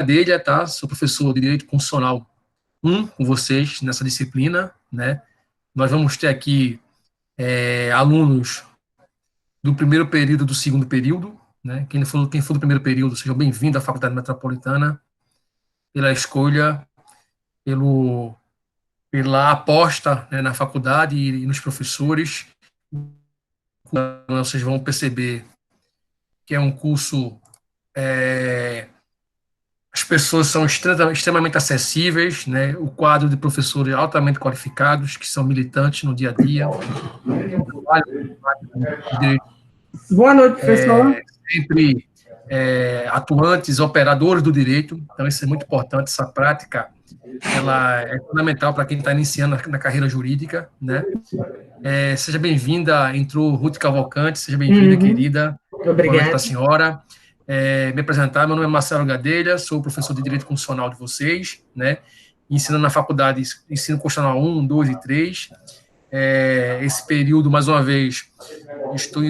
Gadelha, tá? Sou professor de Direito Constitucional 1 com vocês nessa disciplina, né? Nós vamos ter aqui alunos do primeiro período, do segundo período, né? Quem for do primeiro período, sejam bem-vindos à Faculdade Metropolitana, pela escolha, pela aposta, né, na faculdade e nos professores. Vocês vão perceber que é um curso, as pessoas são extremamente acessíveis, né? O quadro de professores altamente qualificados, que são militantes no dia a dia. Boa noite, professor. Sempre atuantes, operadores do direito. Então, isso é muito importante, essa prática, ela é fundamental para quem está iniciando na carreira jurídica, né? Seja bem-vinda, entrou Ruth Cavalcante, seja bem-vinda, querida. Obrigada. Boa noite para a senhora. Me apresentar, meu nome é Marcelo Gadelha, sou professor de Direito Constitucional de vocês, né? Ensino na faculdade, ensino Constitucional 1, 2 e 3. Esse período, mais uma vez, estou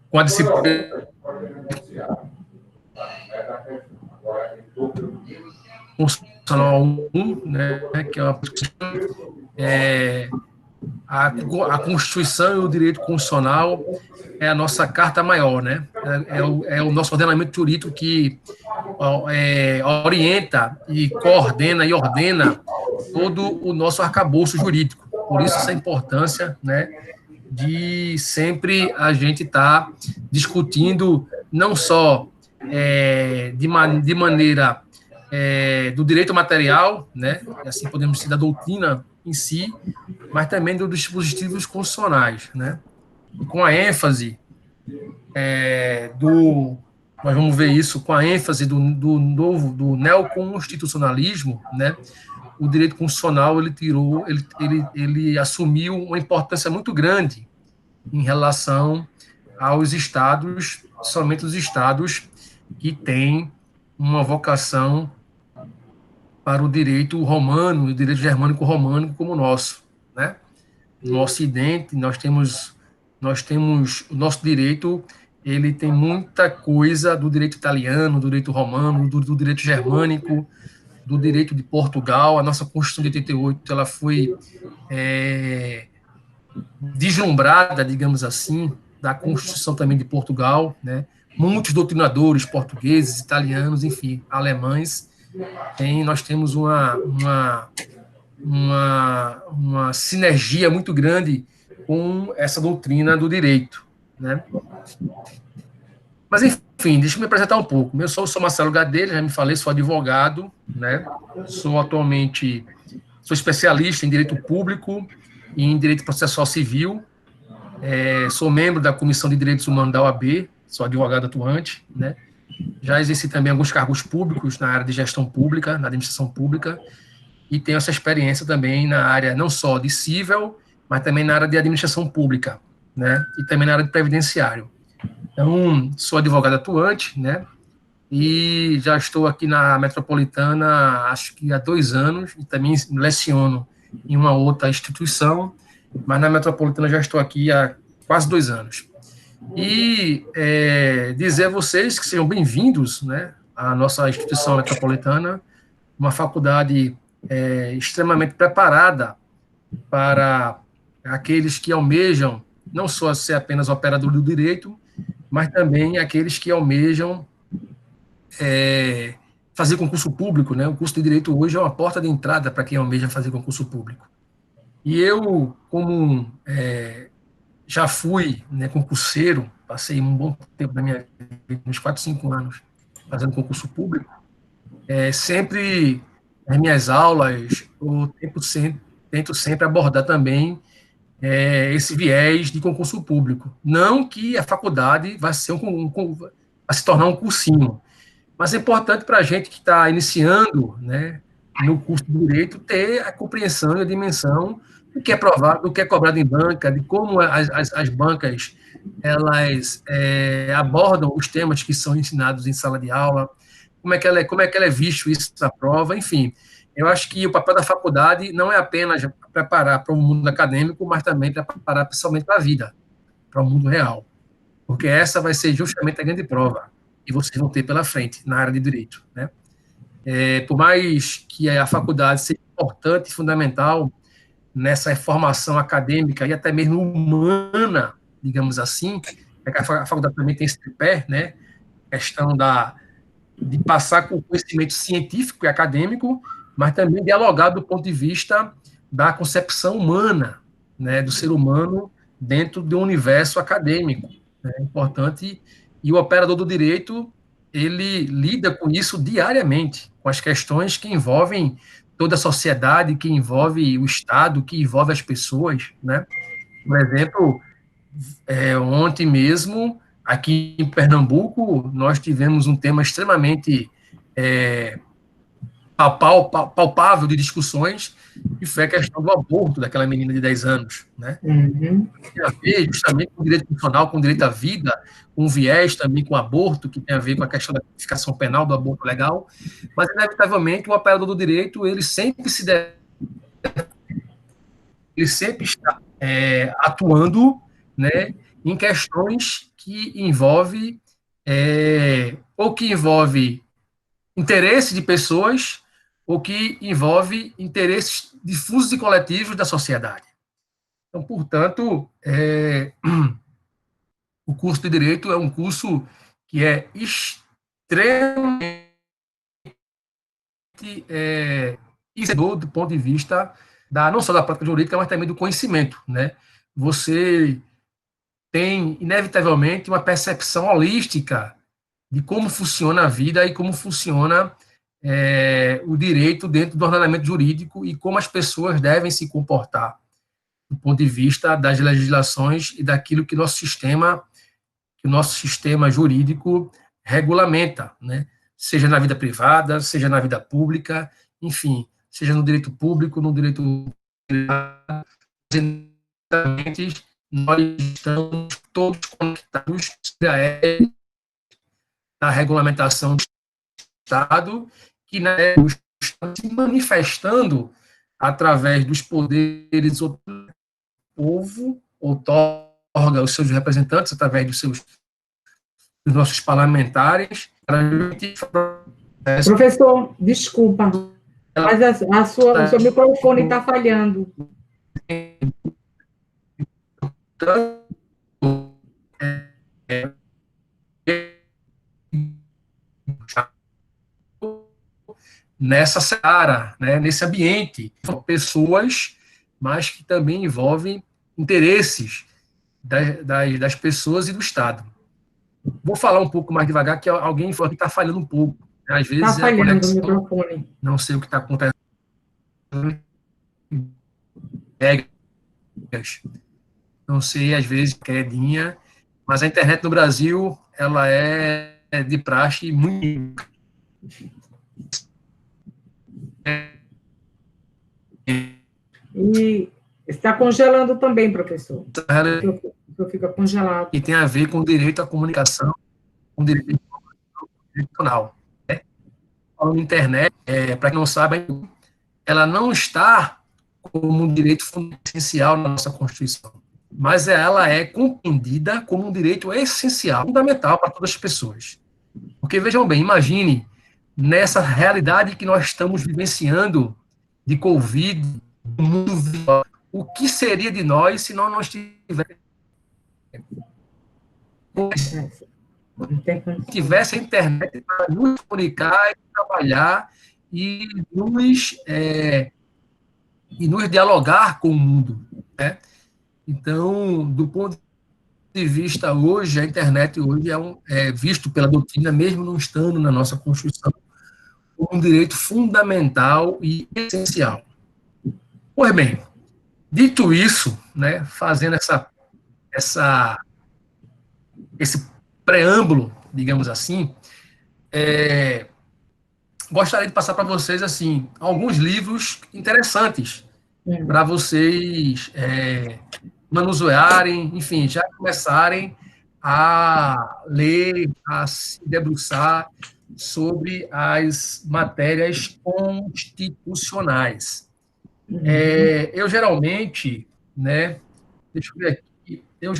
com a disciplina Constitucional 1, né, que é uma a Constituição e o direito constitucional é a nossa carta maior, né? É o nosso ordenamento jurídico que orienta e coordena e ordena todo o nosso arcabouço jurídico. Por isso essa importância, né, de sempre a gente estar discutindo não só de maneira do direito material, né, e assim podemos dizer da doutrina em si, mas também dos dispositivos constitucionais, né, e com a ênfase nós vamos ver isso com a ênfase do neoconstitucionalismo, né, o direito constitucional ele assumiu uma importância muito grande em relação aos estados, somente os estados que têm uma vocação para o direito romano, o direito germânico românico como o nosso, né? No Ocidente, nós temos o nosso direito, ele tem muita coisa do direito italiano, do direito romano, do direito germânico, do direito de Portugal. A nossa Constituição de 88, ela foi deslumbrada, digamos assim, da Constituição também de Portugal, né? Muitos doutrinadores portugueses, italianos, enfim, alemães, nós temos uma sinergia muito grande com essa doutrina do direito, né? Mas, enfim, deixa eu me apresentar um pouco. Eu sou Marcelo Gadelha, já me falei, sou advogado, né? Sou especialista em direito público e em direito processual civil. Sou membro da Comissão de Direitos Humanos da OAB, sou advogado atuante, né? Já exerci também alguns cargos públicos na área de gestão pública, na administração pública, e tenho essa experiência também na área não só de civil, mas também na área de administração pública, né? E também na área de previdenciário. Então, sou advogado atuante, né? E já estou aqui na Metropolitana, acho que há 2 anos, e também leciono em uma outra instituição, mas na Metropolitana já estou aqui há quase 2 anos. E dizer a vocês que sejam bem-vindos, né, à nossa instituição metropolitana, uma faculdade extremamente preparada para aqueles que almejam não só ser apenas operador do direito, mas também aqueles que almejam fazer concurso público, né? O curso de Direito hoje é uma porta de entrada para quem almeja fazer concurso público. E eu, como já fui, né, concurseiro, passei um bom tempo da minha vida, uns 4, 5 anos, fazendo concurso público, sempre, nas minhas aulas, eu tento sempre abordar também esse viés de concurso público. Não que a faculdade vai se tornar um cursinho, mas é importante para a gente que está iniciando, né, no curso de Direito, ter a compreensão e a dimensão do que é provado, do que é cobrado em banca, de como as bancas elas abordam os temas que são ensinados em sala de aula, como é que ela é visto isso na prova, enfim. Eu acho que o papel da faculdade não é apenas preparar para o mundo acadêmico, mas também preparar pessoalmente para a vida, para o mundo real, porque essa vai ser justamente a grande prova. que vocês vão ter pela frente na área de direito, né? Por mais que a faculdade seja importante e fundamental nessa formação acadêmica e até mesmo humana, digamos assim, a faculdade também tem esse tripé, né? A questão de passar com conhecimento científico e acadêmico, mas também dialogar do ponto de vista da concepção humana, né, do ser humano dentro de um universo acadêmico. É importante, e o operador do direito, ele lida com isso diariamente, com as questões que envolvem toda a sociedade, que envolve o Estado, que envolve as pessoas, né? Por exemplo, ontem mesmo, aqui em Pernambuco, nós tivemos um tema extremamente palpável de discussões, que foi a questão do aborto daquela menina de 10 anos, né? Uhum. Tem a ver justamente com o direito funcional, com o direito à vida, com o viés também com o aborto, que tem a ver com a questão da tipificação penal do aborto legal, mas, inevitavelmente, o operador do direito, ele sempre está atuando, né, em questões que envolve ou que envolve interesse de pessoas ou que envolve interesses difusos e coletivos da sociedade. Então, portanto, o curso de Direito é um curso que é extremamente enriquecedor do ponto de vista não só da prática jurídica, mas também do conhecimento, né? Você tem, inevitavelmente, uma percepção holística de como funciona a vida e como funciona o direito dentro do ordenamento jurídico e como as pessoas devem se comportar do ponto de vista das legislações e daquilo que o nosso sistema jurídico regulamenta, né? Seja na vida privada, seja na vida pública, enfim, seja no direito público, no direito privado, nós estamos todos conectados a regulamentação do Estado, que está se manifestando através dos poderes do povo, outorga os seus representantes através dos nossos parlamentares. Professor, desculpa, mas o seu microfone está falhando. Nessa seara, né, nesse ambiente, pessoas, mas que também envolvem interesses das pessoas e do Estado. Vou falar um pouco mais devagar, que alguém falou que está falhando um pouco. Às vezes está falhando o microfone. Não sei o que está acontecendo. Não sei, às vezes, quedinha, mas a internet no Brasil, ela é de praxe muito... E está congelando também, professor. O fica congelado. E tem a ver com o direito à comunicação, com o direito institucional. Né? Falando internet, para quem não sabe, ela não está como um direito essencial na nossa Constituição, mas ela é compreendida como um direito essencial, fundamental para todas as pessoas. Porque, vejam bem, imagine, nessa realidade que nós estamos vivenciando de Covid, do mundo virtual, o que seria de nós se não nós tivesse a internet para nos comunicar e trabalhar e nos dialogar com o mundo, né? Então, do ponto de vista hoje, a internet hoje é visto pela doutrina, mesmo não estando na nossa Constituição, como um direito fundamental e essencial. Pois bem, dito isso, né, fazendo esse preâmbulo, digamos assim, gostaria de passar para vocês assim alguns livros interessantes para vocês manusearem, enfim, já começarem a ler, a se debruçar sobre as matérias constitucionais. Eu geralmente, né, deixa eu ver aqui, eu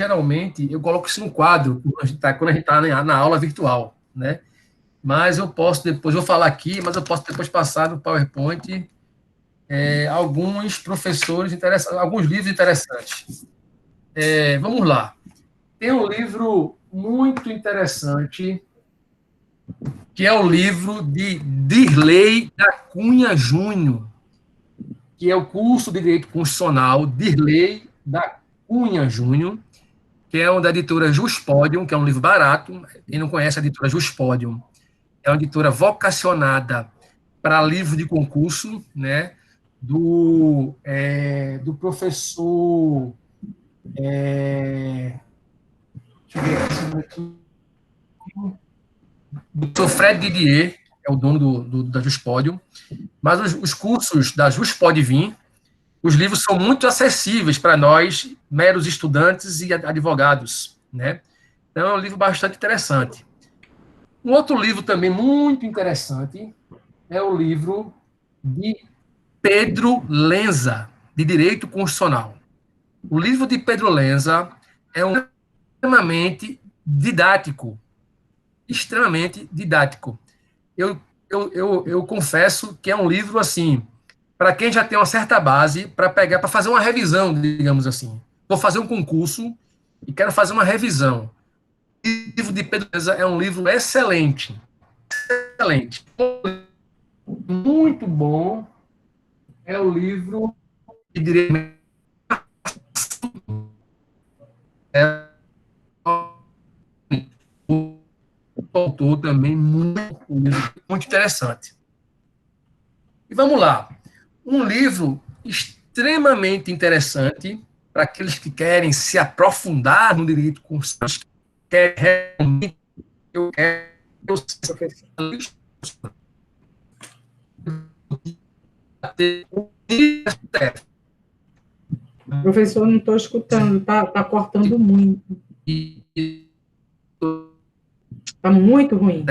coloco isso no quadro quando a gente está na aula virtual. né? Mas eu posso depois, vou falar aqui, mas eu posso depois passar no PowerPoint alguns professores interessantes, alguns livros interessantes. Vamos lá. Tem um livro muito interessante, que é o livro de Dirley da Cunha Júnior, que é o curso de Direito Constitucional Dirley da Cunha Júnior, que é uma da editora Juspodium, que é um livro barato. Quem não conhece a editora Juspodium, é uma editora vocacionada para livro de concurso, né? Do professor. Deixa eu ver aqui. O professor Fred Didier, é o dono da Juspodium. Mas os cursos da Juspodvin, os livros são muito acessíveis para nós, meros estudantes e advogados, né? Então, é um livro bastante interessante. Um outro livro também muito interessante é o livro de Pedro Lenza, de Direito Constitucional. O livro de Pedro Lenza é extremamente didático. Extremamente didático. Eu confesso que é um livro, assim, para quem já tem uma certa base, para pegar, para fazer uma revisão, digamos assim. Vou fazer um concurso e quero fazer uma revisão. O livro de Pedro Lenza é um livro excelente. Excelente. Muito bom. É o livro de direito. O autor também muito interessante. E vamos lá. Um livro extremamente interessante para aqueles que querem se aprofundar no direito constitucional, que realmente eu quero Professor, não estou escutando, tá cortando muito. Está muito ruim.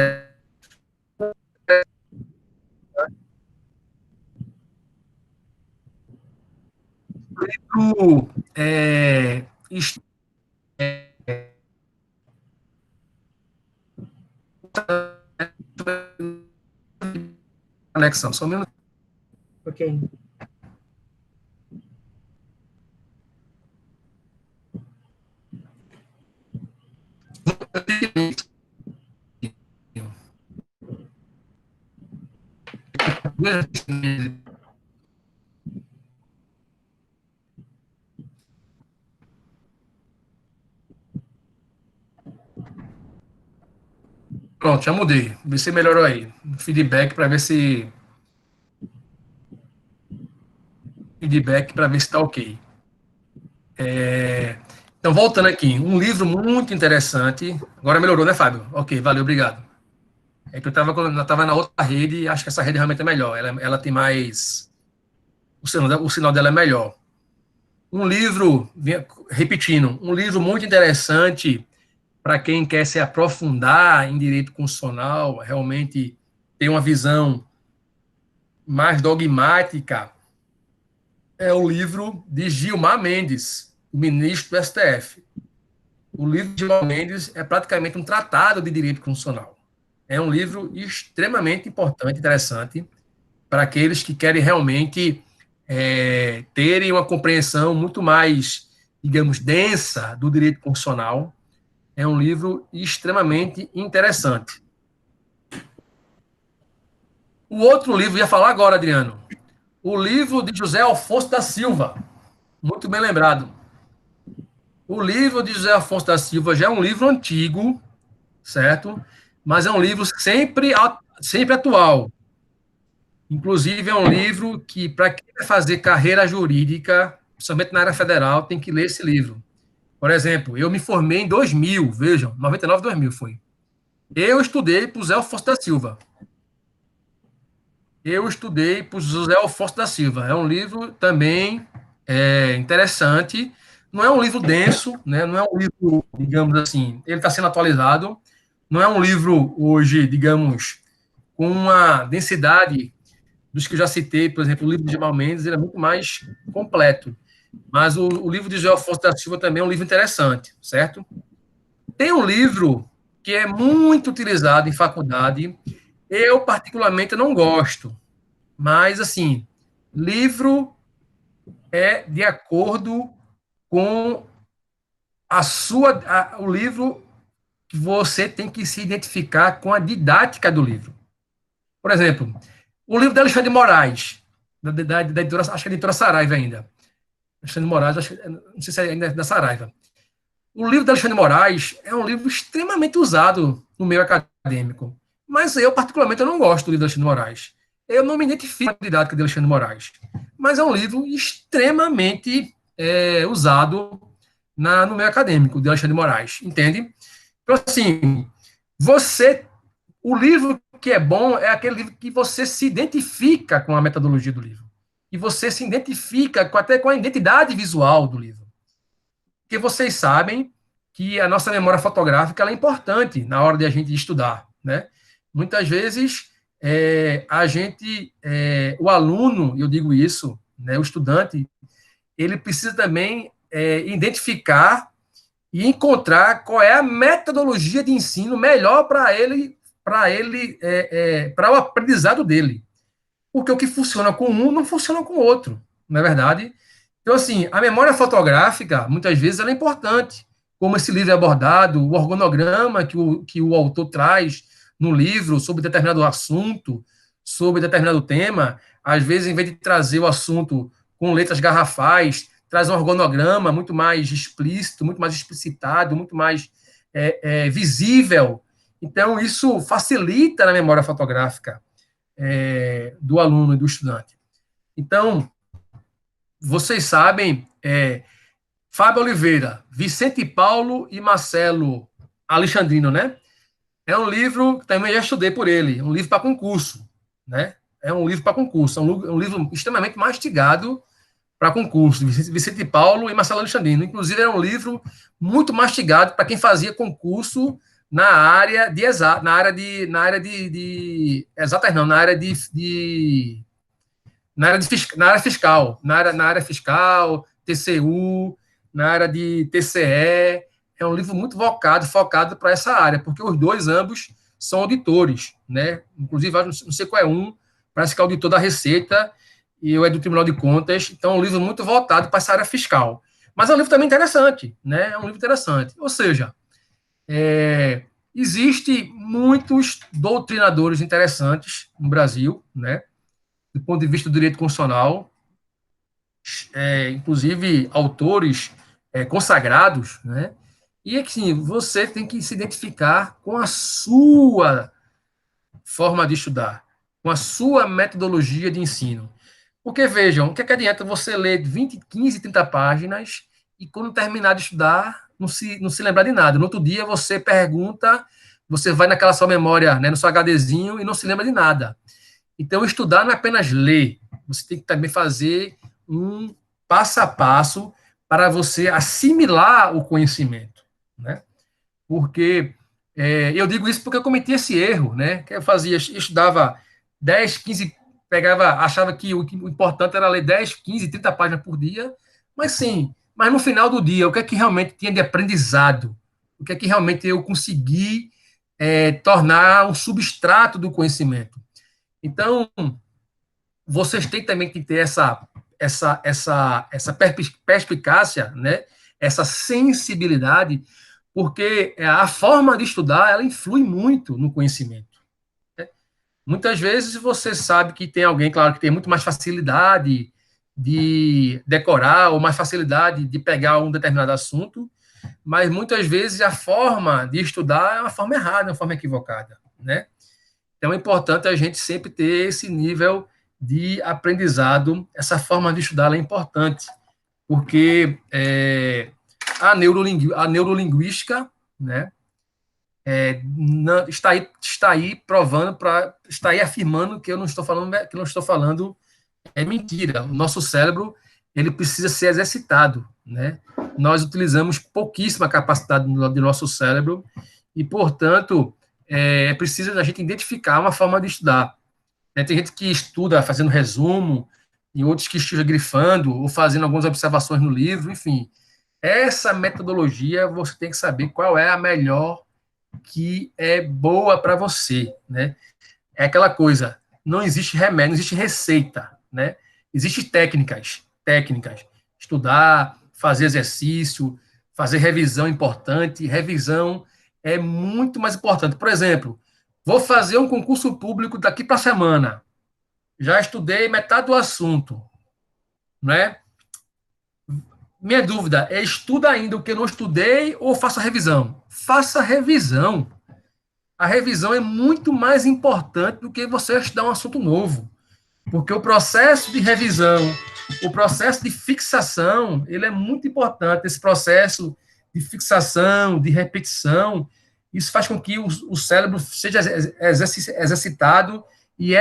Conexão, só um minuto. Ok. Pronto, já mudei. Vê se melhorou aí. Feedback para ver se está ok. Então, voltando aqui, um livro muito interessante. Agora melhorou, né, Fábio? Ok, valeu, obrigado. É que eu estava na outra rede e acho que essa rede realmente é melhor. Ela tem mais. O sinal dela é melhor. Um livro, repetindo, um livro muito interessante para quem quer se aprofundar em direito constitucional, realmente ter uma visão mais dogmática, é o livro de Gilmar Mendes, o ministro do STF. O livro de Gilmar Mendes é praticamente um tratado de direito constitucional. É um livro extremamente importante, interessante, para aqueles que querem realmente terem uma compreensão muito mais, digamos, densa do direito constitucional. É um livro extremamente interessante. O outro livro, ia falar agora, Adriano, o livro de José Afonso da Silva, muito bem lembrado. O livro de José Afonso da Silva já é um livro antigo, certo? Mas é um livro sempre atual. Inclusive, é um livro que, para quem vai fazer carreira jurídica, principalmente na área federal, tem que ler esse livro. Por exemplo, eu me formei em 2000, vejam, 99, 2000 foi. Eu estudei para o José Afonso da Silva. José Afonso da Silva. É um livro também interessante. Não é um livro denso, né? Não é um livro, digamos assim, ele está sendo atualizado. Não é um livro hoje, digamos, com uma densidade dos que eu já citei. Por exemplo, o livro de Gilmar Mendes, ele é muito mais completo. Mas o livro de José Afonso da Silva também é um livro interessante, certo? Tem um livro que é muito utilizado em faculdade. Eu, particularmente, não gosto, mas, assim, livro é de acordo com o livro que você tem que se identificar com a didática do livro. Por exemplo, o livro da Alexandre de Moraes, da editora, acho que é a editora Saraiva ainda. Alexandre de Moraes, não sei se é ainda da Saraiva. O livro da Alexandre de Moraes é um livro extremamente usado no meio acadêmico. Mas eu, particularmente, eu não gosto do livro do Alexandre de Moraes. Eu não me identifico com a didática de Alexandre de Moraes. Mas é um livro extremamente usado no meio acadêmico de Alexandre de Moraes. Entende? Então, assim, o livro que é bom é aquele livro que você se identifica com a metodologia do livro. E você se identifica até com a identidade visual do livro. Porque vocês sabem que a nossa memória fotográfica é importante na hora de a gente estudar, né? Muitas vezes, o aluno, eu digo isso, né, o estudante, ele precisa também identificar e encontrar qual é a metodologia de ensino melhor para o aprendizado dele. Porque o que funciona com um não funciona com o outro, não é verdade? Então, assim, a memória fotográfica, muitas vezes, ela é importante. Como esse livro é abordado, o organograma que o autor traz no livro sobre determinado assunto, sobre determinado tema, às vezes, em vez de trazer o assunto com letras garrafais, traz um organograma muito mais explícito, muito mais explicitado, muito mais visível. Então, isso facilita na memória fotográfica do aluno e do estudante. Então, vocês sabem, Fábio Oliveira, Vicente Paulo e Marcelo Alexandrino, né? É um livro que também já estudei por ele, um livro para concurso, né? É um livro para concurso, é um livro extremamente mastigado para concurso, Vicente Paulo e Marcelo Alexandrino. Inclusive, era um livro muito mastigado para quem fazia concurso na área de exatas, na área fiscal, na área fiscal, TCU, na área de TCE. É um livro muito focado para essa área, porque os dois, ambos, são auditores, né? Inclusive, não sei qual é parece que é auditor da Receita e eu é do Tribunal de Contas, então é um livro muito voltado para essa área fiscal. Mas é um livro também interessante, né? É um livro interessante. Ou seja, existe muitos doutrinadores interessantes no Brasil, né? Do ponto de vista do direito constitucional, inclusive autores consagrados, né? E é que sim, você tem que se identificar com a sua forma de estudar, com a sua metodologia de ensino. Porque, vejam, o que adianta você ler 20, 15, 30 páginas e, quando terminar de estudar, não se lembrar de nada. No outro dia, você pergunta, você vai naquela sua memória, né, no seu HDzinho, e não se lembra de nada. Então, estudar não é apenas ler, você tem que também fazer um passo a passo para você assimilar o conhecimento, né? Porque eu digo isso porque eu cometi esse erro, né? Que eu estudava 10, 15, achava que o importante era ler 10, 15, 30 páginas por dia, mas no final do dia, o que é que realmente tinha de aprendizado? O que é que realmente eu consegui tornar um substrato do conhecimento? Então, vocês têm também que ter essa perspicácia, né? Essa sensibilidade, porque a forma de estudar, ela influi muito no conhecimento. Né? Muitas vezes você sabe que tem alguém, claro, que tem muito mais facilidade de decorar ou mais facilidade de pegar um determinado assunto, mas muitas vezes a forma de estudar é uma forma errada, uma forma equivocada, né? Então é importante a gente sempre ter esse nível de aprendizado, essa forma de estudar é importante, porque a neurolinguística, né, está aí provando, está aí afirmando que eu não estou falando é mentira. O nosso cérebro ele precisa ser exercitado, né? Nós utilizamos pouquíssima capacidade do nosso cérebro e, portanto, é preciso a gente identificar uma forma de estudar. Tem gente que estuda fazendo resumo, e outros que estudam grifando, ou fazendo algumas observações no livro, enfim. Essa metodologia, você tem que saber qual é a melhor que é boa para você, né? É aquela coisa, não existe remédio, não existe receita, né? Existem técnicas. Estudar, fazer exercício, fazer revisão importante. Revisão é muito mais importante. Por exemplo, vou fazer um concurso público daqui para a semana. Já estudei metade do assunto, né? Minha dúvida é: estuda ainda o que eu não estudei ou faça revisão? Faça revisão. A revisão é muito mais importante do que você estudar um assunto novo, porque o processo de revisão, o processo de fixação, ele é muito importante. Esse processo de fixação, de repetição, isso faz com que o cérebro seja exercitado e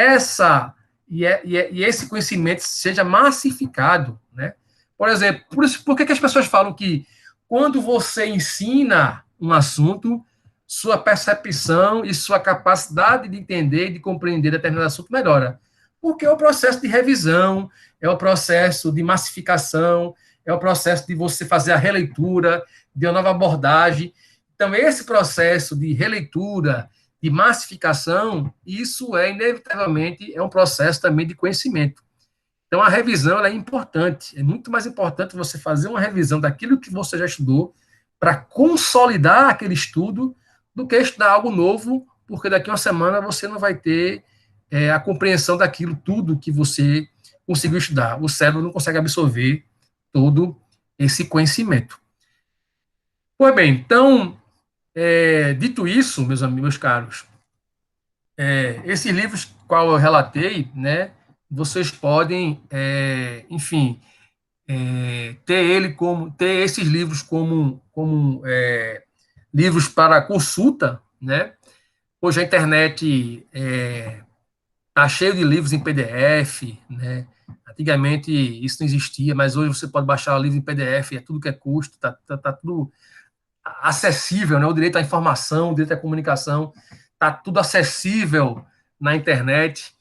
esse conhecimento seja massificado, né? Por exemplo, por que as pessoas falam que quando você ensina um assunto, sua percepção e sua capacidade de entender e de compreender determinado assunto melhora? Porque é o processo de revisão, é o processo de massificação, é o processo de você fazer a releitura, de uma nova abordagem. Então, esse processo de releitura, de massificação, isso inevitavelmente, um processo também de conhecimento. Então, a revisão ela é importante. É muito mais importante você fazer uma revisão daquilo que você já estudou para consolidar aquele estudo do que estudar algo novo, porque daqui a uma semana você não vai ter a compreensão daquilo tudo que você conseguiu estudar. O cérebro não consegue absorver todo esse conhecimento. Pois bem, então, dito isso, meus amigos, meus caros, esses livros qual eu relatei, né, vocês podem, enfim, ter esses livros como livros para consulta, né? Hoje a internet está cheio de livros em PDF, né? Antigamente isso não existia, mas hoje você pode baixar o livro em PDF, é tudo que é custo, tá tudo acessível, né? O direito à informação, o direito à comunicação, tá tudo acessível na internet.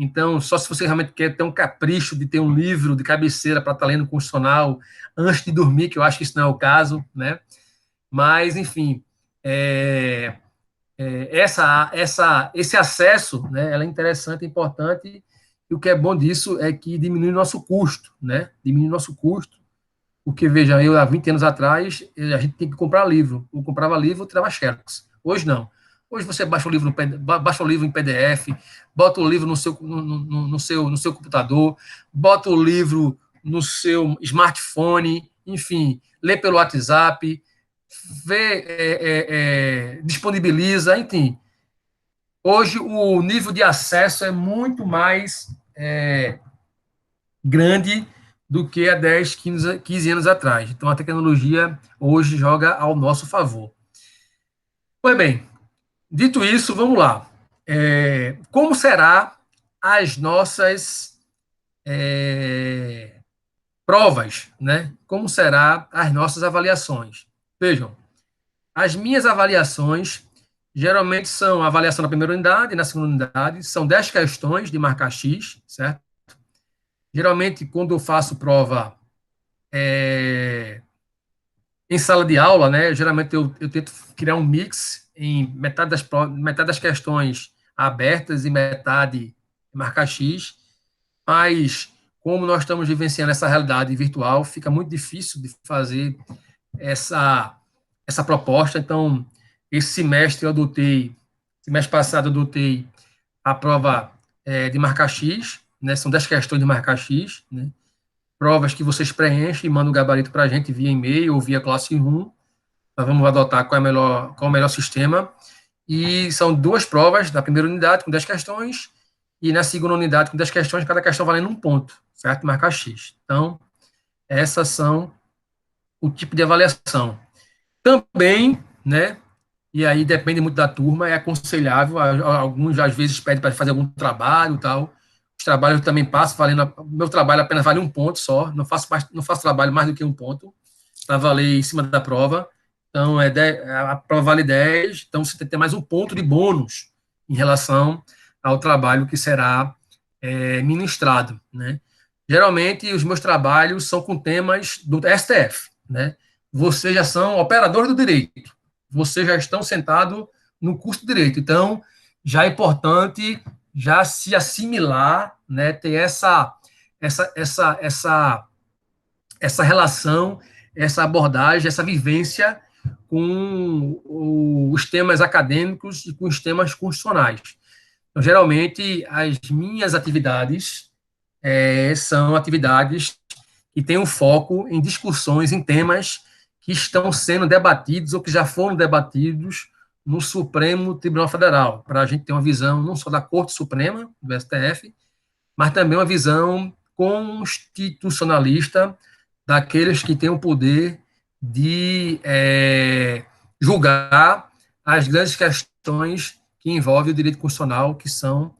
Então, só se você realmente quer ter um capricho de ter um livro de cabeceira para estar lendo constitucional antes de dormir, que eu acho que isso não é o caso, né? Mas, enfim, esse acesso, né, ela é interessante, é importante, e o que é bom disso é que diminui o nosso custo, né? Diminui o nosso custo, porque, veja, eu há 20 anos atrás, a gente tinha que comprar livro. Eu comprava livro, eu tirava xerox. Hoje não. Hoje você baixa o livro em PDF, bota o livro no seu computador, bota o livro no seu smartphone, enfim, lê pelo WhatsApp, disponibiliza, enfim. Hoje o nível de acesso é muito mais grande do que há 10, 15 anos atrás. Então, a tecnologia hoje joga ao nosso favor. Pois bem, dito isso, vamos lá. Como será as nossas provas, né? Como será as nossas avaliações? Vejam, as minhas avaliações geralmente são a avaliação na primeira unidade e na segunda unidade, são 10 questões de marcar X, certo? Geralmente, quando eu faço prova em sala de aula, né, geralmente eu tento criar um mix em metade das questões abertas e metade marcar X, mas como nós estamos vivenciando essa realidade virtual, fica muito difícil de fazer essa proposta. Então, semestre passado eu adotei a prova de marcar X, né, são 10 questões de marcar X, né, provas que vocês preenchem e mandam o gabarito para a gente via e-mail ou via Classroom. Nós vamos adotar qual é o melhor sistema. E são 2 provas, na primeira unidade com 10 questões e na segunda unidade com 10 questões, cada questão valendo 1 ponto, certo? Marcar X. Então, essas são o tipo de avaliação. Também, né, e aí depende muito da turma, é aconselhável, alguns às vezes pedem para fazer algum trabalho e tal. Os trabalhos também passam valendo, meu trabalho apenas vale 1 ponto só, não faço trabalho mais do que 1 ponto, para valer em cima da prova. Então, a prova vale 10, então você tem que ter mais 1 ponto de bônus em relação ao trabalho que será ministrado, né? Geralmente, os meus trabalhos são com temas do STF, né? Vocês já são operadores do direito, vocês já estão sentados no curso de Direito. Então, já é importante já se assimilar, né, ter essa relação, essa abordagem, essa vivência com os temas acadêmicos e com os temas constitucionais. Então, geralmente, as minhas atividades são atividades que têm um foco em discussões, em temas que estão sendo debatidos ou que já foram debatidos no Supremo Tribunal Federal, para a gente ter uma visão não só da Corte Suprema, do STF, mas também uma visão constitucionalista daqueles que têm o poder de julgar as grandes questões que envolvem o direito constitucional, que são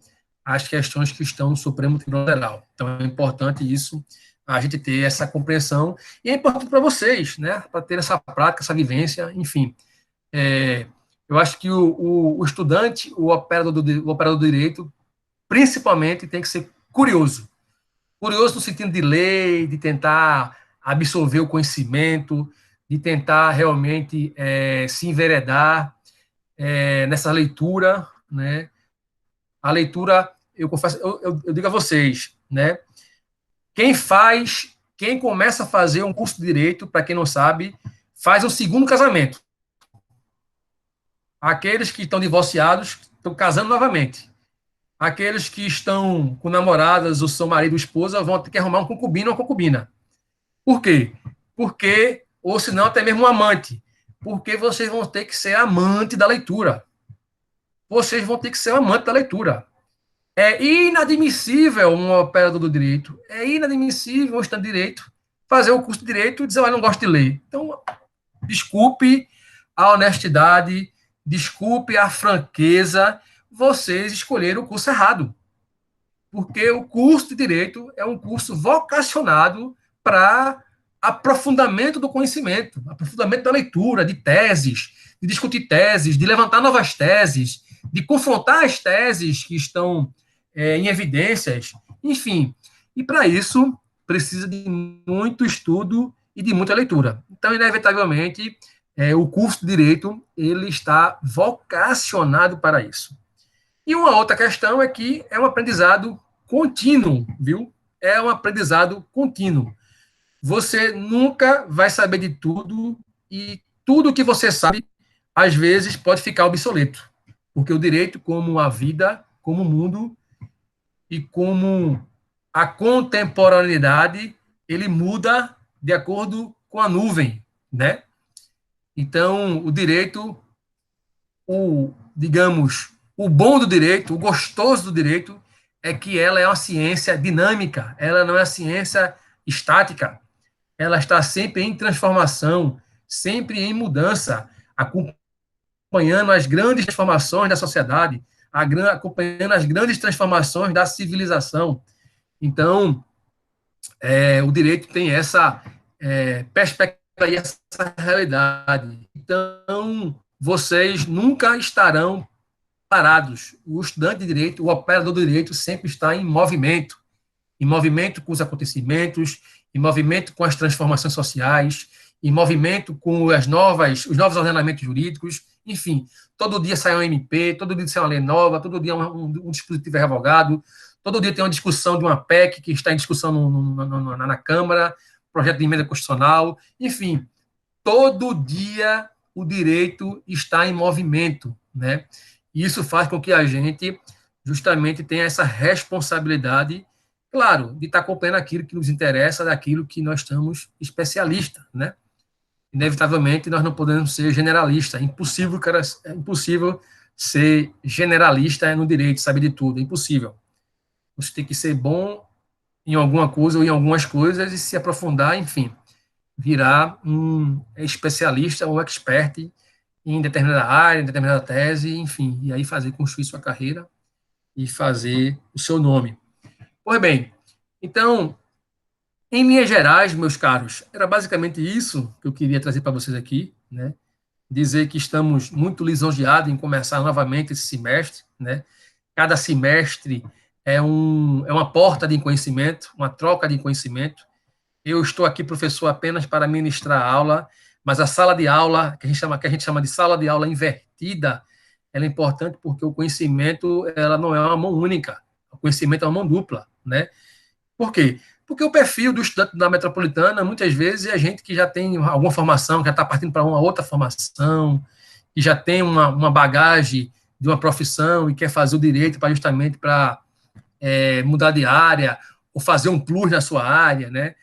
as questões que estão no Supremo Tribunal Federal. Então, é importante isso, a gente ter essa compreensão, e é importante para vocês, né, para ter essa prática, essa vivência, enfim. Eu acho que o estudante, o operador do direito, principalmente, tem que ser curioso. Curioso no sentido de ler, de tentar absorver o conhecimento, de tentar realmente se enveredar nessa leitura, né? A leitura, eu confesso, eu digo a vocês, né? Quem começa a fazer um curso de direito, para quem não sabe, faz um segundo casamento. Aqueles que estão divorciados estão casando novamente. Aqueles que estão com namoradas, ou são marido ou esposa, vão ter que arrumar um concubino ou uma concubina. Por quê? Porque, ou senão até mesmo um amante. Porque vocês vão ter que ser amante da leitura. Vocês vão ter que ser amante da leitura. É inadmissível um operador do direito, é inadmissível um estudante de direito fazer o curso de direito e dizer, olha, não gosto de ler. Então, desculpe a honestidade, desculpe a franqueza, vocês escolheram o curso errado. Porque o curso de direito é um curso vocacionado para aprofundamento do conhecimento, aprofundamento da leitura, de teses, de discutir teses, de levantar novas teses, de confrontar as teses que estão em evidências, enfim. E para isso, precisa de muito estudo e de muita leitura. Então, inevitavelmente, o curso de Direito ele está vocacionado para isso. E uma outra questão é que é um aprendizado contínuo, viu? É um aprendizado contínuo. Você nunca vai saber de tudo e tudo que você sabe, às vezes, pode ficar obsoleto. Porque o direito, como a vida, como o mundo e como a contemporaneidade, ele muda de acordo com a nuvem, né? Então, o direito, digamos, o bom do direito, o gostoso do direito, é que ela é uma ciência dinâmica, ela não é uma ciência estática, ela está sempre em transformação, sempre em mudança, acompanhando as grandes transformações da sociedade, acompanhando as grandes transformações da civilização. Então, o direito tem essa perspectiva e essa realidade. Então, vocês nunca estarão parados. O estudante de direito, o operador do direito sempre está em movimento com os acontecimentos, em movimento com as transformações sociais, em movimento com os novos ordenamentos jurídicos, enfim, todo dia sai um MP, todo dia sai uma lei nova, todo dia um dispositivo é revogado, todo dia tem uma discussão de uma PEC que está em discussão na Câmara, projeto de emenda constitucional, enfim, todo dia o direito está em movimento, né? E isso faz com que a gente justamente tenha essa responsabilidade, claro, de estar acompanhando aquilo que nos interessa, daquilo que nós estamos especialistas, né? Inevitavelmente, nós não podemos ser generalistas. É impossível ser generalista no direito, saber de tudo. É impossível. Você tem que ser bom em alguma coisa ou em algumas coisas e se aprofundar, enfim, virar um especialista ou expert em determinada área, em determinada tese, enfim, e aí construir sua carreira e fazer o seu nome. Pois bem, então, em linhas gerais, meus caros, era basicamente isso que eu queria trazer para vocês aqui, né? Dizer que estamos muito lisonjeados em começar novamente esse semestre, né? Cada semestre é uma porta de conhecimento, uma troca de conhecimento. Eu estou aqui, professor, apenas para ministrar a aula, mas a sala de aula, que a gente chama de sala de aula invertida, ela é importante porque o conhecimento, ela não é uma mão única, o conhecimento é uma mão dupla, né? Por quê? Porque o perfil do estudante da metropolitana, muitas vezes, é gente que já tem alguma formação, que já está partindo para uma outra formação, que já tem uma bagagem de uma profissão e quer fazer o direito para justamente para mudar de área ou fazer um plus na sua área, né?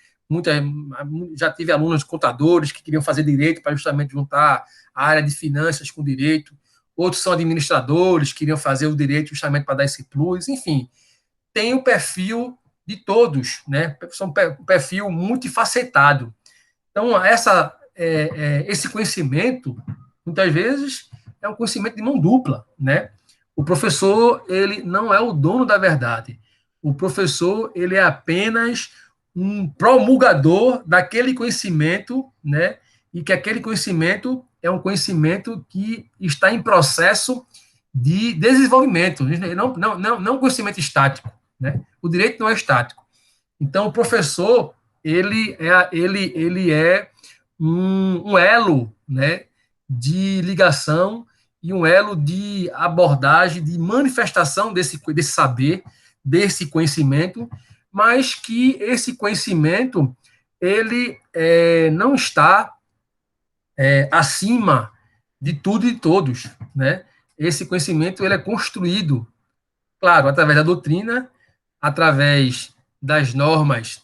Já tive alunos contadores que queriam fazer direito para justamente juntar a área de finanças com direito. Outros são administradores, queriam fazer o direito justamente para dar esse plus. Enfim, tem o perfil de todos, né? São um perfil multifacetado. Então, esse conhecimento, muitas vezes, é um conhecimento de mão dupla, né? O professor, ele não é o dono da verdade. O professor, ele é apenas um promulgador daquele conhecimento, né? E que aquele conhecimento é um conhecimento que está em processo de desenvolvimento, não conhecimento estático, né? O direito não é estático. Então, o professor, ele é um elo, né, de ligação e um elo de abordagem, de manifestação desse saber, desse conhecimento, mas que esse conhecimento ele não está acima de tudo e de todos, né? Esse conhecimento ele é construído, claro, através da doutrina, através das normas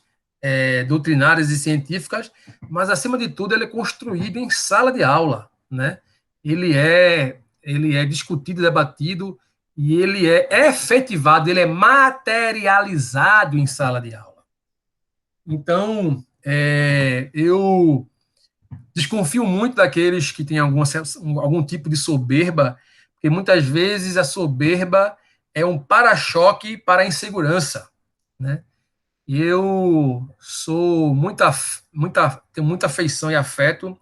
doutrinárias e científicas, mas, acima de tudo, ele é construído em sala de aula, né? Ele é discutido, debatido, e ele é efetivado, ele é materializado em sala de aula. Então, eu desconfio muito daqueles que têm algum tipo de soberba, porque muitas vezes a soberba é um para-choque para a insegurança, né? E eu tenho muita afeição e afeto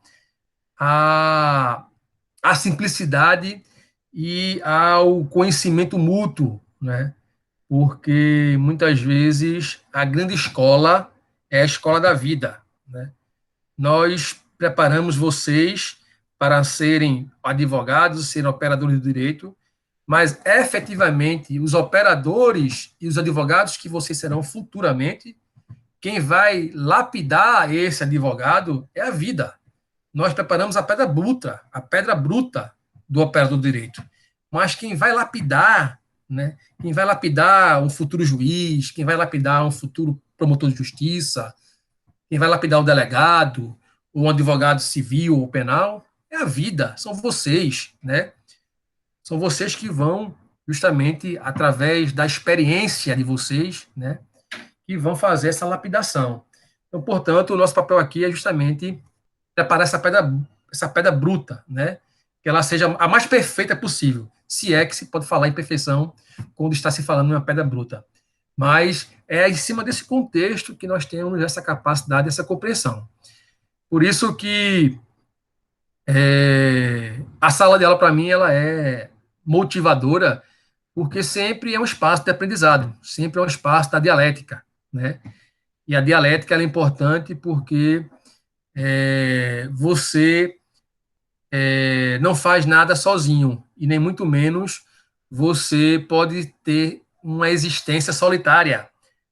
à simplicidade e ao conhecimento mútuo, né? Porque muitas vezes a grande escola é a escola da vida, né? Nós preparamos vocês para serem advogados, serem operadores do direito, mas efetivamente os operadores e os advogados que vocês serão futuramente, quem vai lapidar esse advogado é a vida. Nós preparamos a pedra bruta do operador do direito. Mas quem vai lapidar, né? Quem vai lapidar um futuro juiz, quem vai lapidar um futuro promotor de justiça, quem vai lapidar o delegado, ou um advogado civil ou penal, é a vida, são vocês, né? São vocês que vão, justamente, através da experiência de vocês, né, que vão fazer essa lapidação. Então, portanto, o nosso papel aqui é justamente preparar essa pedra bruta, né, que ela seja a mais perfeita possível, se é que se pode falar em perfeição quando está se falando em uma pedra bruta. Mas é em cima desse contexto que nós temos essa capacidade, essa compreensão. Por isso que a sala de aula, para mim, ela é motivadora, porque sempre é um espaço de aprendizado, sempre é um espaço da dialética, né? E a dialética ela é importante porque você não faz nada sozinho, e nem muito menos você pode ter uma existência solitária,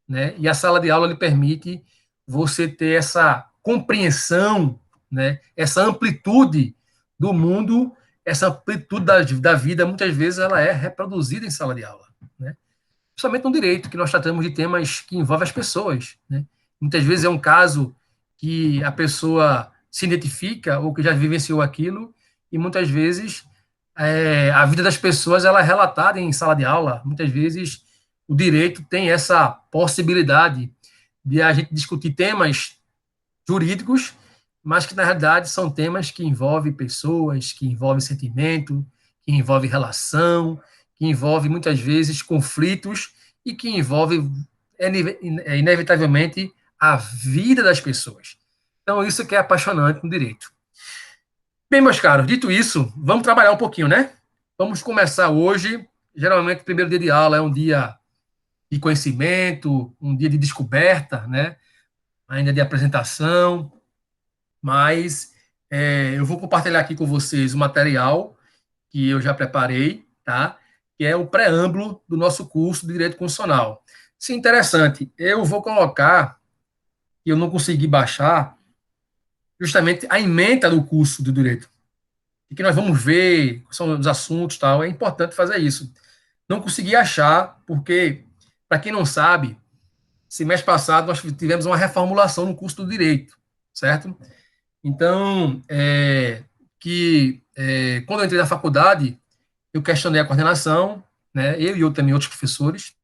né? E a sala de aula lhe permite você ter essa compreensão, né? Essa amplitude do mundo, essa amplitude da vida, muitas vezes ela é reproduzida em sala de aula, né? Justamente no direito, que nós tratamos de temas que envolvem as pessoas, né? Muitas vezes é um caso que a pessoa se identifica ou que já vivenciou aquilo, e muitas vezes a vida das pessoas ela é relatada em sala de aula. Muitas vezes o direito tem essa possibilidade de a gente discutir temas jurídicos, mas que na realidade são temas que envolvem pessoas, que envolvem sentimento, que envolvem relação, que envolvem muitas vezes conflitos e que envolvem inevitavelmente a vida das pessoas. Então, isso que é apaixonante no direito. Bem, meus caros, dito isso, vamos trabalhar um pouquinho, né? Vamos começar hoje. Geralmente, o primeiro dia de aula é um dia de conhecimento, um dia de descoberta, né? Ainda de apresentação, mas eu vou compartilhar aqui com vocês o material que eu já preparei, tá? Que é o preâmbulo do nosso curso de Direito Constitucional. Isso é interessante. Eu vou colocar, e eu não consegui baixar, justamente a ementa do curso de Direito. E que nós vamos ver, quais são os assuntos e tal. É importante fazer isso. Não consegui achar, porque, para quem não sabe, semestre passado nós tivemos uma reformulação no curso do Direito, certo? Então, quando eu entrei na faculdade, eu questionei a coordenação, né, eu e também outros professores,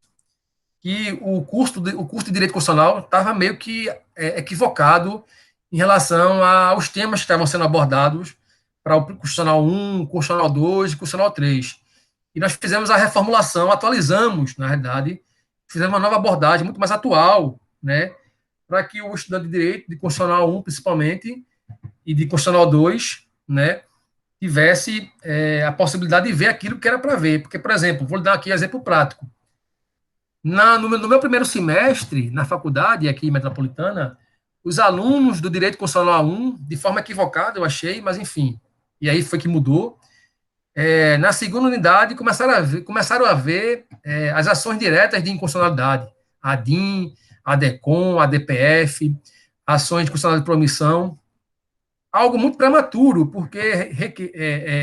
que o curso de Direito Constitucional estava meio que equivocado em relação aos temas que estavam sendo abordados para o Constitucional 1, Constitucional 2 e Constitucional 3. E nós fizemos a reformulação, atualizamos, na realidade, fizemos uma nova abordagem muito mais atual, né, para que o estudante de Direito, de Constitucional 1 principalmente, e de Constitucional 2, né, tivesse a possibilidade de ver aquilo que era para ver. Porque, por exemplo, vou dar aqui um exemplo prático. No meu primeiro semestre, na faculdade, aqui em Metropolitana, os alunos do Direito Constitucional 1, de forma equivocada, eu achei, mas enfim, e aí foi que mudou. Na segunda unidade, começaram a ver as ações diretas de inconstitucionalidade, a DIN, a DECOM, a DPF, ações de constitucionalidade de promissão, algo muito prematuro, porque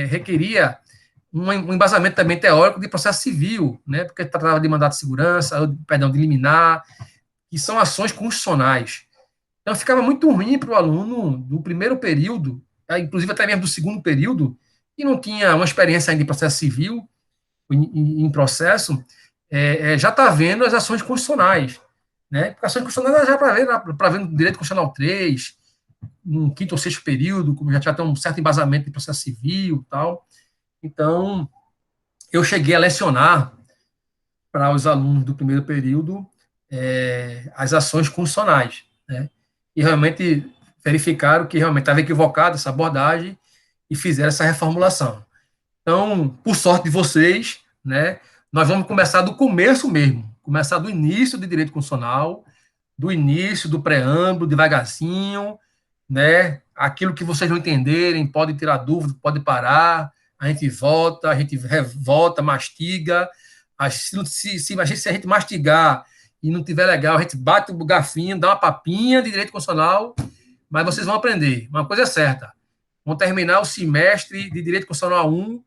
requeria um embasamento também teórico de processo civil, né, porque tratava de mandato de segurança, perdão, de liminar, que são ações constitucionais. Então, ficava muito ruim para o aluno do primeiro período, inclusive até mesmo do segundo período, que não tinha uma experiência ainda em processo civil, em processo, já está vendo as ações constitucionais. Né? Porque ações constitucionais já para ver no direito constitucional 3, no quinto ou sexto período, como já tem um certo embasamento de processo civil e tal. Então, eu cheguei a lecionar para os alunos do primeiro período as ações constitucionais, né? E realmente verificaram que realmente estava equivocada essa abordagem e fizeram essa reformulação. Então, por sorte de vocês, né, nós vamos começar do começo mesmo, começar do início de direito constitucional, do início do preâmbulo, devagarzinho, né? Aquilo que vocês não entenderem, pode tirar dúvida, pode parar, a gente volta, a gente volta, mastiga. Se a gente mastigar e não tiver legal, a gente bate o garfinho, dá uma papinha de direito constitucional, mas vocês vão aprender. Uma coisa é certa, vão terminar o semestre de Direito Constitucional 1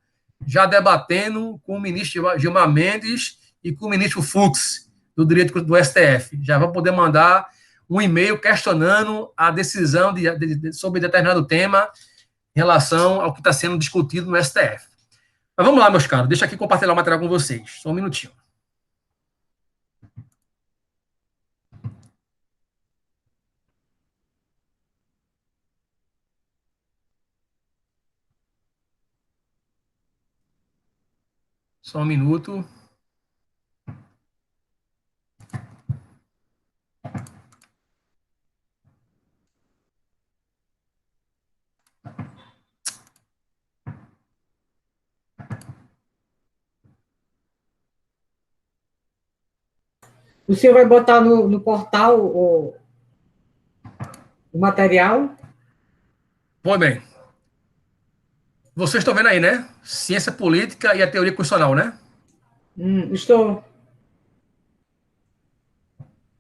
já debatendo com o ministro Gilmar Mendes e com o ministro Fux, do Direito do STF. Já vão poder mandar um e-mail questionando a decisão sobre determinado tema em relação ao que está sendo discutido no STF. Mas vamos lá, meus caros, deixa aqui compartilhar o material com vocês. Só um minutinho. Só um minuto. O senhor vai botar no portal o material? Pois bem. Vocês estão vendo aí, né? Ciência política e a teoria constitucional, né? Estou.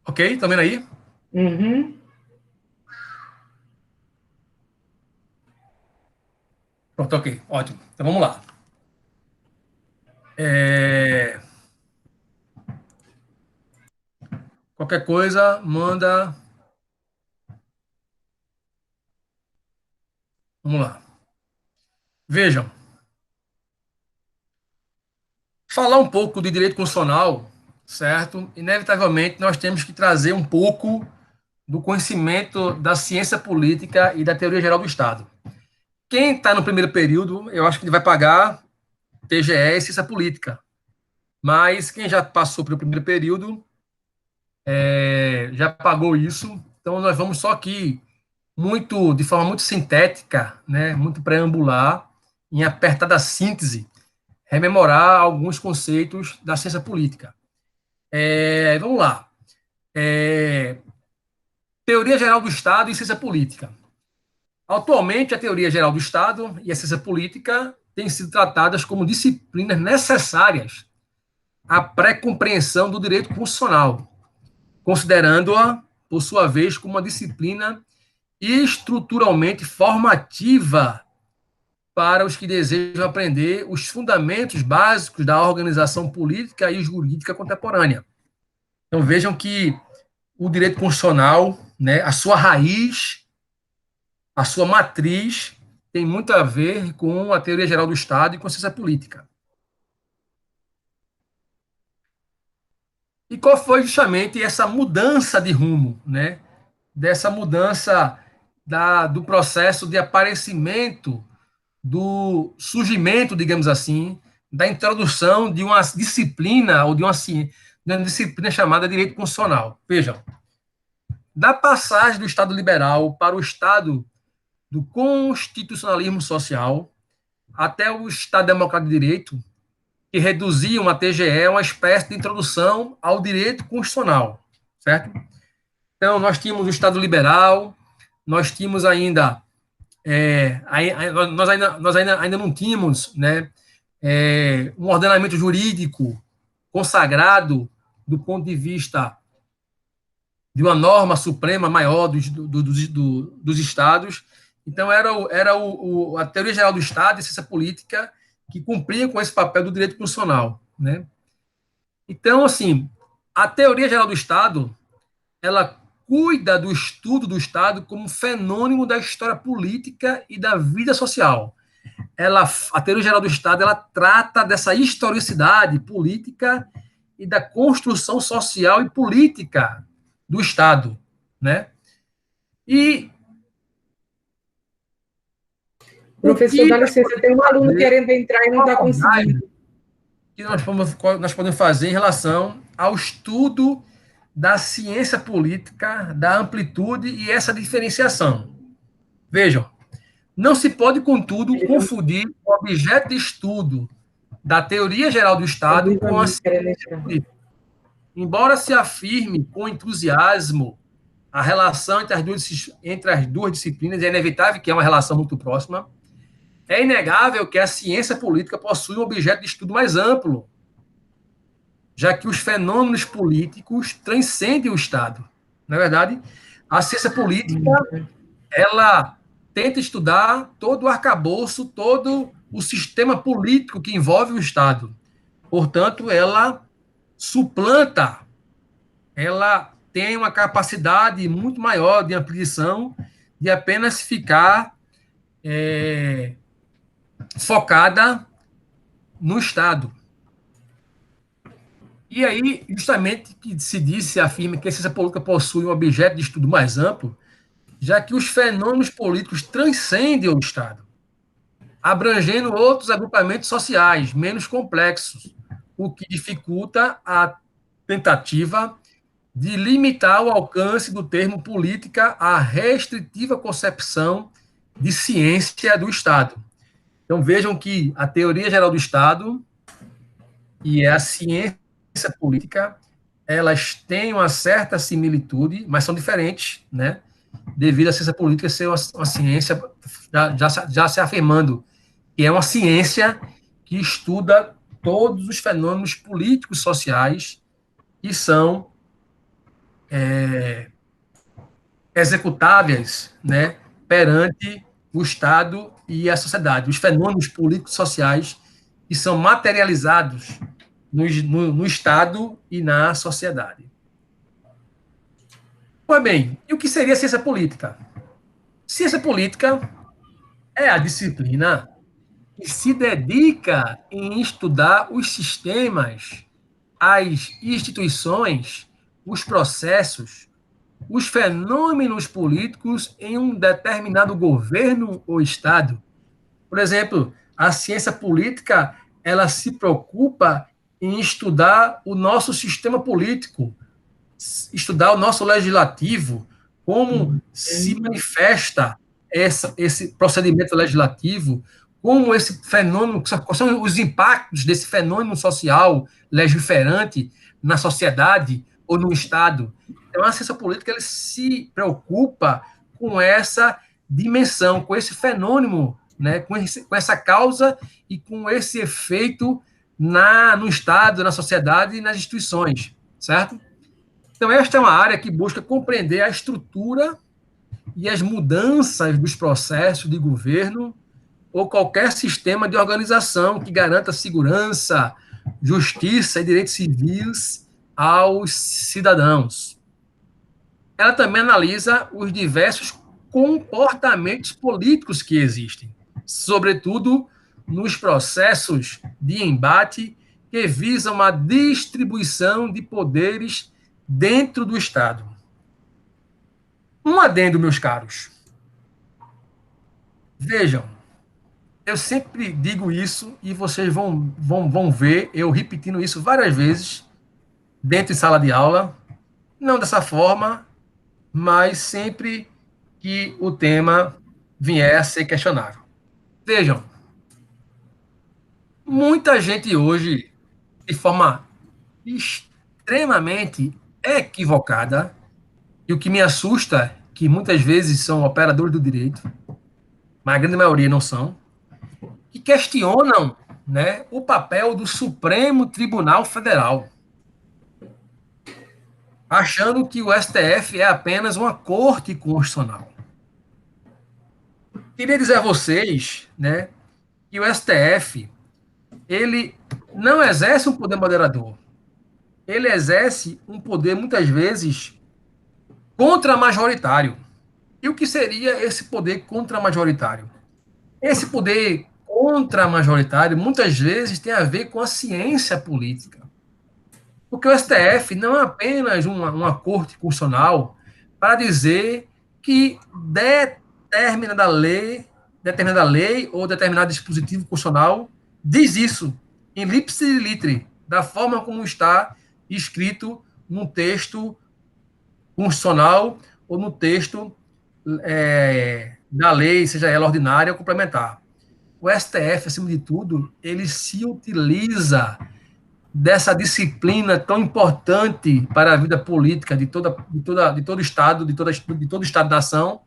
Ok? Estão vendo aí? Uhum. Pronto, ok. Ótimo. Então vamos lá. Qualquer coisa, manda. Vamos lá. Vejam. Falar um pouco de direito constitucional, certo? Inevitavelmente, nós temos que trazer um pouco do conhecimento da ciência política e da teoria geral do Estado. Quem está no primeiro período, eu acho que ele vai pagar TGE e ciência política. Mas quem já passou pelo primeiro período já pagou isso. Então, nós vamos só aqui, de forma muito sintética, né, muito preambular, em apertada síntese, rememorar alguns conceitos da ciência política. Vamos lá. Teoria geral do Estado e ciência política. Atualmente, a teoria geral do Estado e a ciência política têm sido tratadas como disciplinas necessárias à pré-compreensão do direito constitucional, considerando-a, por sua vez, como uma disciplina estruturalmente formativa para os que desejam aprender os fundamentos básicos da organização política e jurídica contemporânea. Então, vejam que o direito constitucional, né, a sua raiz, a sua matriz, tem muito a ver com a teoria geral do Estado e com a ciência política. E qual foi justamente essa mudança de rumo, né? Dessa mudança do processo de aparecimento, do surgimento, digamos assim, da introdução de uma disciplina, ou de uma disciplina chamada direito constitucional. Vejam, da passagem do Estado liberal para o Estado do constitucionalismo social, até o Estado democrático de direito, que reduziam a TGE a uma espécie de introdução ao direito constitucional, certo? Então, nós tínhamos o Estado liberal, nós tínhamos ainda, nós ainda não tínhamos, né, um ordenamento jurídico consagrado do ponto de vista de uma norma suprema maior dos estados. Então, era a teoria geral do Estado e ciência política que cumpria com esse papel do direito constitucional, né? Então, assim, a teoria geral do Estado, ela cuida do estudo do Estado como fenômeno da história política e da vida social. A teoria geral do Estado, ela trata dessa historicidade política e da construção social e política do Estado, né? E professor, dá licença, tem um aluno querendo entrar e não está conseguindo. O que nós podemos fazer em relação ao estudo da ciência política, da amplitude e essa diferenciação. Vejam, não se pode, contudo, confundir o objeto de estudo da teoria geral do Estado com a ciência política. Embora se afirme com entusiasmo a relação entre as duas disciplinas, é inevitável que é uma relação muito próxima, é inegável que a ciência política possui um objeto de estudo mais amplo, já que os fenômenos políticos transcendem o Estado. Na verdade, a ciência política, ela tenta estudar todo o arcabouço, todo o sistema político que envolve o Estado. Portanto, ela suplanta, ela tem uma capacidade muito maior de ampliação de apenas ficar focada no Estado. E aí, justamente, que se afirma que a ciência política possui um objeto de estudo mais amplo, já que os fenômenos políticos transcendem o Estado, abrangendo outros agrupamentos sociais menos complexos, o que dificulta a tentativa de limitar o alcance do termo política à restritiva concepção de ciência do Estado. Então, vejam que a teoria geral do Estado e a ciência política, elas têm uma certa similitude, mas são diferentes, né? Devido à ciência política ser uma ciência, já se afirmando, que é uma ciência que estuda todos os fenômenos políticos sociais que são executáveis, né, perante o Estado e a sociedade, os fenômenos políticos sociais que são materializados no Estado e na sociedade. Pois bem, e o que seria ciência política? Ciência política é a disciplina que se dedica em estudar os sistemas, as instituições, os processos, os fenômenos políticos em um determinado governo ou Estado. Por exemplo, a ciência política, ela se preocupa em estudar o nosso sistema político, estudar o nosso legislativo, como se manifesta esse procedimento legislativo, como esse fenômeno, quais são os impactos desse fenômeno social legiferante na sociedade ou no Estado. Então, a ciência política ele se preocupa com essa dimensão, com esse fenômeno, né, com essa causa e com esse efeito no Estado, na sociedade e nas instituições, certo? Então, esta é uma área que busca compreender a estrutura e as mudanças dos processos de governo ou qualquer sistema de organização que garanta segurança, justiça e direitos civis aos cidadãos. Ela também analisa os diversos comportamentos políticos que existem, sobretudo nos processos de embate que visam a distribuição de poderes dentro do Estado. Um adendo, meus caros. Vejam, eu sempre digo isso e vocês vão ver eu repetindo isso várias vezes dentro de sala de aula, não dessa forma, mas sempre que o tema vier a ser questionável. Vejam, muita gente hoje, de forma extremamente equivocada, e o que me assusta é que muitas vezes são operadores do direito, mas a grande maioria não são, que questionam, né, o papel do Supremo Tribunal Federal, achando que o STF é apenas uma corte constitucional. Queria dizer a vocês, né, que o STF ele não exerce um poder moderador. Ele exerce um poder, muitas vezes, contra-majoritário. E o que seria esse poder contra-majoritário? Esse poder contra-majoritário, muitas vezes, tem a ver com a ciência política. Porque o STF não é apenas uma corte constitucional para dizer que determinada lei ou determinado dispositivo constitucional diz isso, em ipsi literi, da forma como está escrito num texto constitucional ou no texto da lei, seja ela ordinária ou complementar. O STF, acima de tudo, ele se utiliza dessa disciplina tão importante para a vida política de todo Estado, de todo Estado-nação,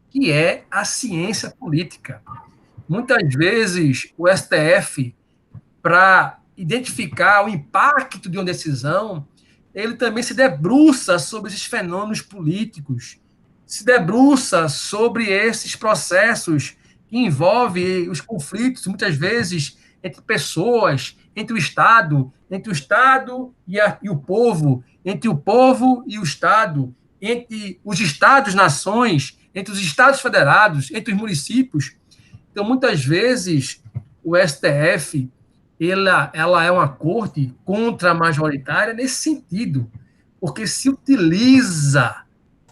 que é a ciência política. Muitas vezes, o STF, para identificar o impacto de uma decisão, ele também se debruça sobre esses fenômenos políticos, se debruça sobre esses processos que envolvem os conflitos, muitas vezes, entre pessoas, entre o Estado e o povo, entre o povo e o Estado, entre os Estados-nações, entre os Estados federados, entre os municípios. Então, muitas vezes, o STF ela é uma corte contra-majoritária nesse sentido, porque se utiliza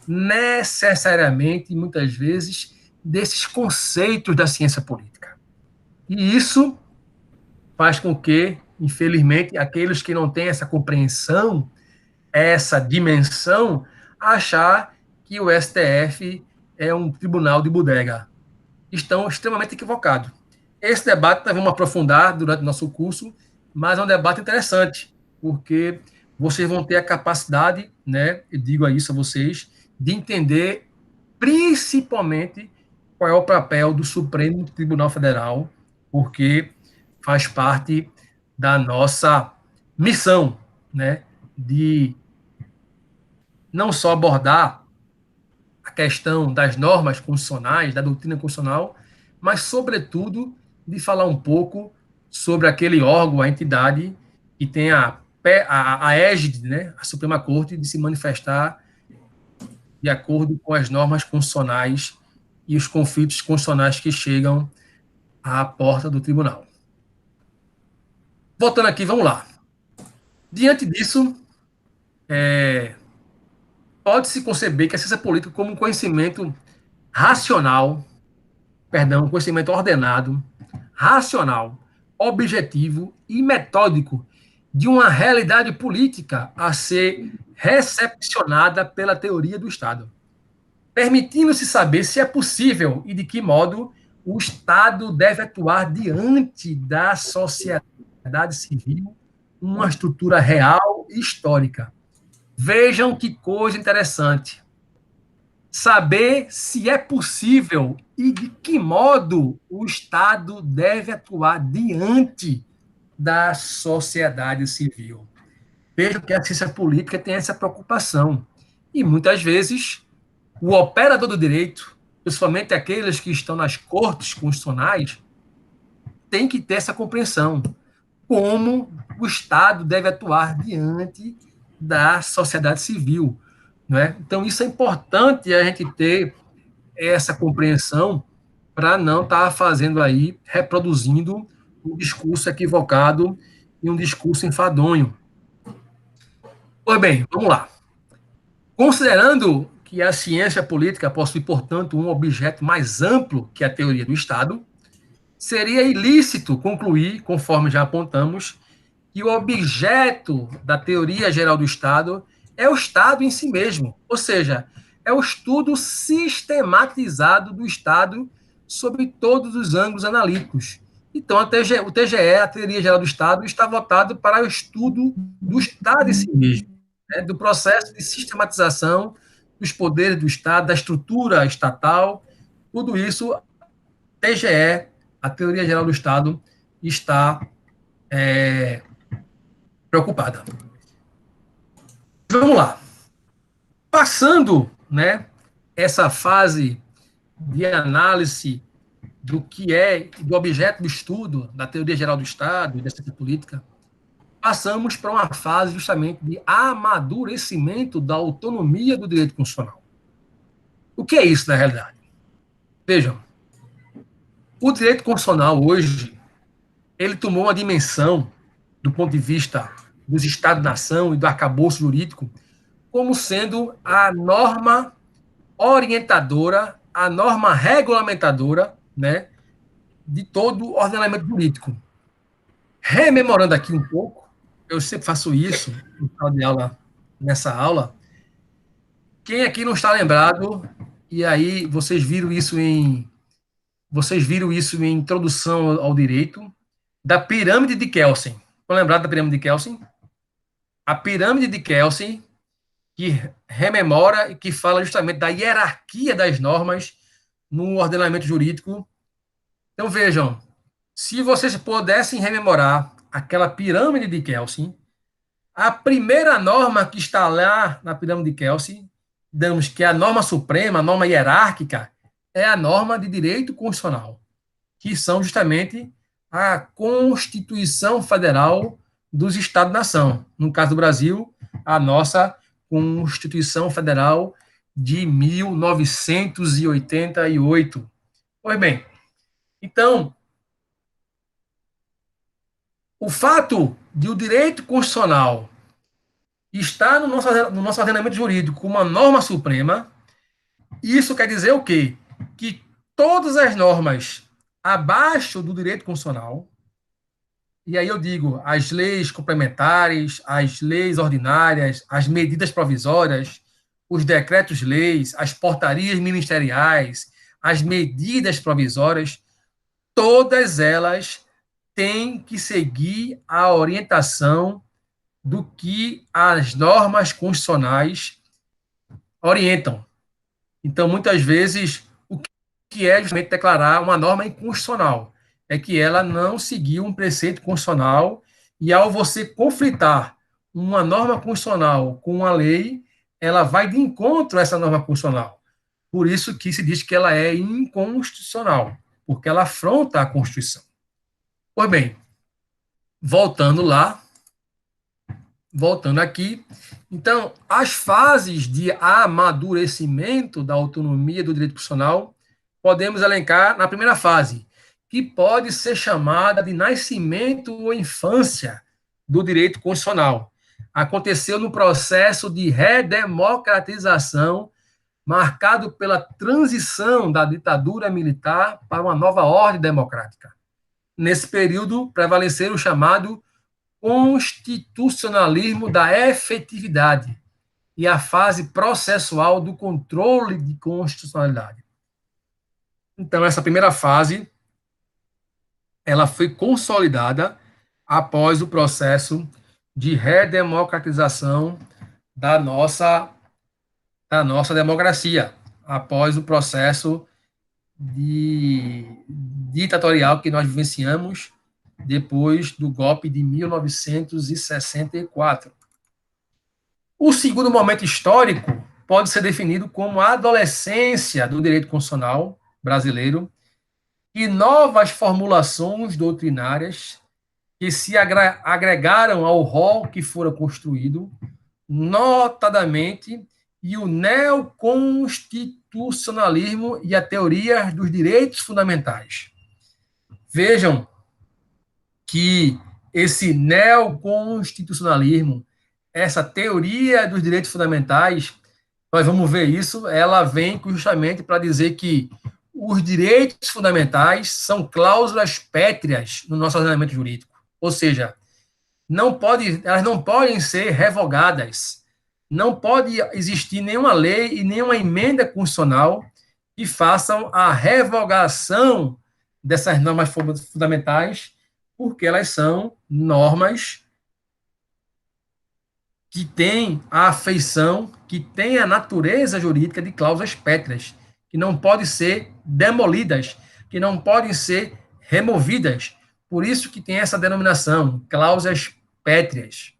necessariamente, muitas vezes, desses conceitos da ciência política. E isso faz com que, infelizmente, aqueles que não têm essa compreensão, essa dimensão, achar que o STF é um tribunal de bodega. Estão extremamente equivocados. Esse debate nós vamos aprofundar durante o nosso curso, mas é um debate interessante, porque vocês vão ter a capacidade, né, eu digo isso a vocês, de entender principalmente qual é o papel do Supremo Tribunal Federal, porque faz parte da nossa missão, né, de não só abordar a questão das normas constitucionais, da doutrina constitucional, mas, sobretudo, de falar um pouco sobre aquele órgão, a entidade que tem a égide, né, a Suprema Corte, de se manifestar de acordo com as normas constitucionais e os conflitos constitucionais que chegam à porta do tribunal. Voltando aqui, vamos lá. Diante disso, pode-se conceber que a ciência política como um conhecimento racional, um conhecimento ordenado, racional, objetivo e metódico de uma realidade política a ser recepcionada pela teoria do Estado, permitindo-se saber se é possível e de que modo o Estado deve atuar diante da sociedade civil, uma estrutura real e histórica. Vejam que coisa interessante. saber se é possível e de que modo o Estado deve atuar diante da sociedade civil. Veja que a ciência política tem essa preocupação. E muitas vezes o operador do direito, principalmente aqueles que estão nas cortes constitucionais, tem que ter essa compreensão. Como o Estado deve atuar diante da sociedade civil. Não é? Então, isso é importante a gente ter essa compreensão para não estar fazendo aí, reproduzindo um discurso equivocado e um discurso enfadonho. Pois bem, vamos lá. Considerando que a ciência política possui, portanto, um objeto mais amplo que a teoria do Estado, seria ilícito concluir, conforme já apontamos, que o objeto da teoria geral do Estado é o Estado em si mesmo, ou seja, é o estudo sistematizado do Estado sob todos os ângulos analíticos. Então, o TGE, a Teoria Geral do Estado, está voltado para o estudo do Estado em si mesmo, né, do processo de sistematização dos poderes do Estado, da estrutura estatal, tudo isso, TGE, a Teoria Geral do Estado, está preocupada. Vamos lá. Passando, né, essa fase de análise do que é, do objeto do estudo da teoria geral do Estado e da ciência política, passamos para uma fase justamente de amadurecimento da autonomia do direito constitucional. O que é isso, na realidade? Vejam, o direito constitucional hoje, ele tomou uma dimensão, do ponto de vista dos Estados-nação e do arcabouço jurídico, como sendo a norma orientadora, a norma regulamentadora, né, de todo o ordenamento jurídico. Rememorando aqui um pouco, eu sempre faço isso em sala de aula, nessa aula. Quem aqui não está lembrado, e aí vocês viram isso em Introdução ao Direito, da pirâmide de Kelsen. Estão lembrados da pirâmide de Kelsen? A pirâmide de Kelsen, que rememora e que fala justamente da hierarquia das normas no ordenamento jurídico. Então, vejam, se vocês pudessem rememorar aquela pirâmide de Kelsen, a primeira norma que está lá na pirâmide de Kelsen, damos que é a norma suprema, a norma hierárquica, é a norma de direito constitucional, que são justamente a Constituição Federal dos Estados-nação. No caso do Brasil, a nossa Constituição Federal de 1988. Pois bem, então, o fato de o direito constitucional estar no nosso ordenamento jurídico como uma norma suprema, isso quer dizer o quê? Que todas as normas abaixo do direito constitucional, e aí eu digo, as leis complementares, as leis ordinárias, as medidas provisórias, os decretos-leis, as portarias ministeriais, as medidas provisórias, todas elas têm que seguir a orientação do que as normas constitucionais orientam. Então, muitas vezes, o que é justamente declarar uma norma inconstitucional é que ela não seguiu um preceito constitucional e, ao você conflitar uma norma constitucional com uma lei, ela vai de encontro a essa norma constitucional. Por isso que se diz que ela é inconstitucional, porque ela afronta a Constituição. Pois bem, voltando aqui, então, as fases de amadurecimento da autonomia do direito constitucional podemos elencar na primeira fase, que pode ser chamada de nascimento ou infância do direito constitucional. Aconteceu no processo de redemocratização, marcado pela transição da ditadura militar para uma nova ordem democrática. Nesse período, prevaleceram o chamado constitucionalismo da efetividade e a fase processual do controle de constitucionalidade. Então, essa primeira fase, ela foi consolidada após o processo de redemocratização da nossa democracia, após o processo ditatorial que nós vivenciamos depois do golpe de 1964. O segundo momento histórico pode ser definido como a adolescência do direito constitucional brasileiro e novas formulações doutrinárias que se agregaram ao rol que fora construído, notadamente, e o neoconstitucionalismo e a teoria dos direitos fundamentais. Vejam que esse neoconstitucionalismo, essa teoria dos direitos fundamentais, nós vamos ver isso, ela vem justamente para dizer que os direitos fundamentais são cláusulas pétreas no nosso ordenamento jurídico. Ou seja, elas não podem ser revogadas. Não pode existir nenhuma lei e nenhuma emenda constitucional que façam a revogação dessas normas fundamentais, porque elas são normas que têm a afeição, que têm a natureza jurídica de cláusulas pétreas, que não podem ser demolidas, que não podem ser removidas. Por isso que tem essa denominação, cláusulas pétreas.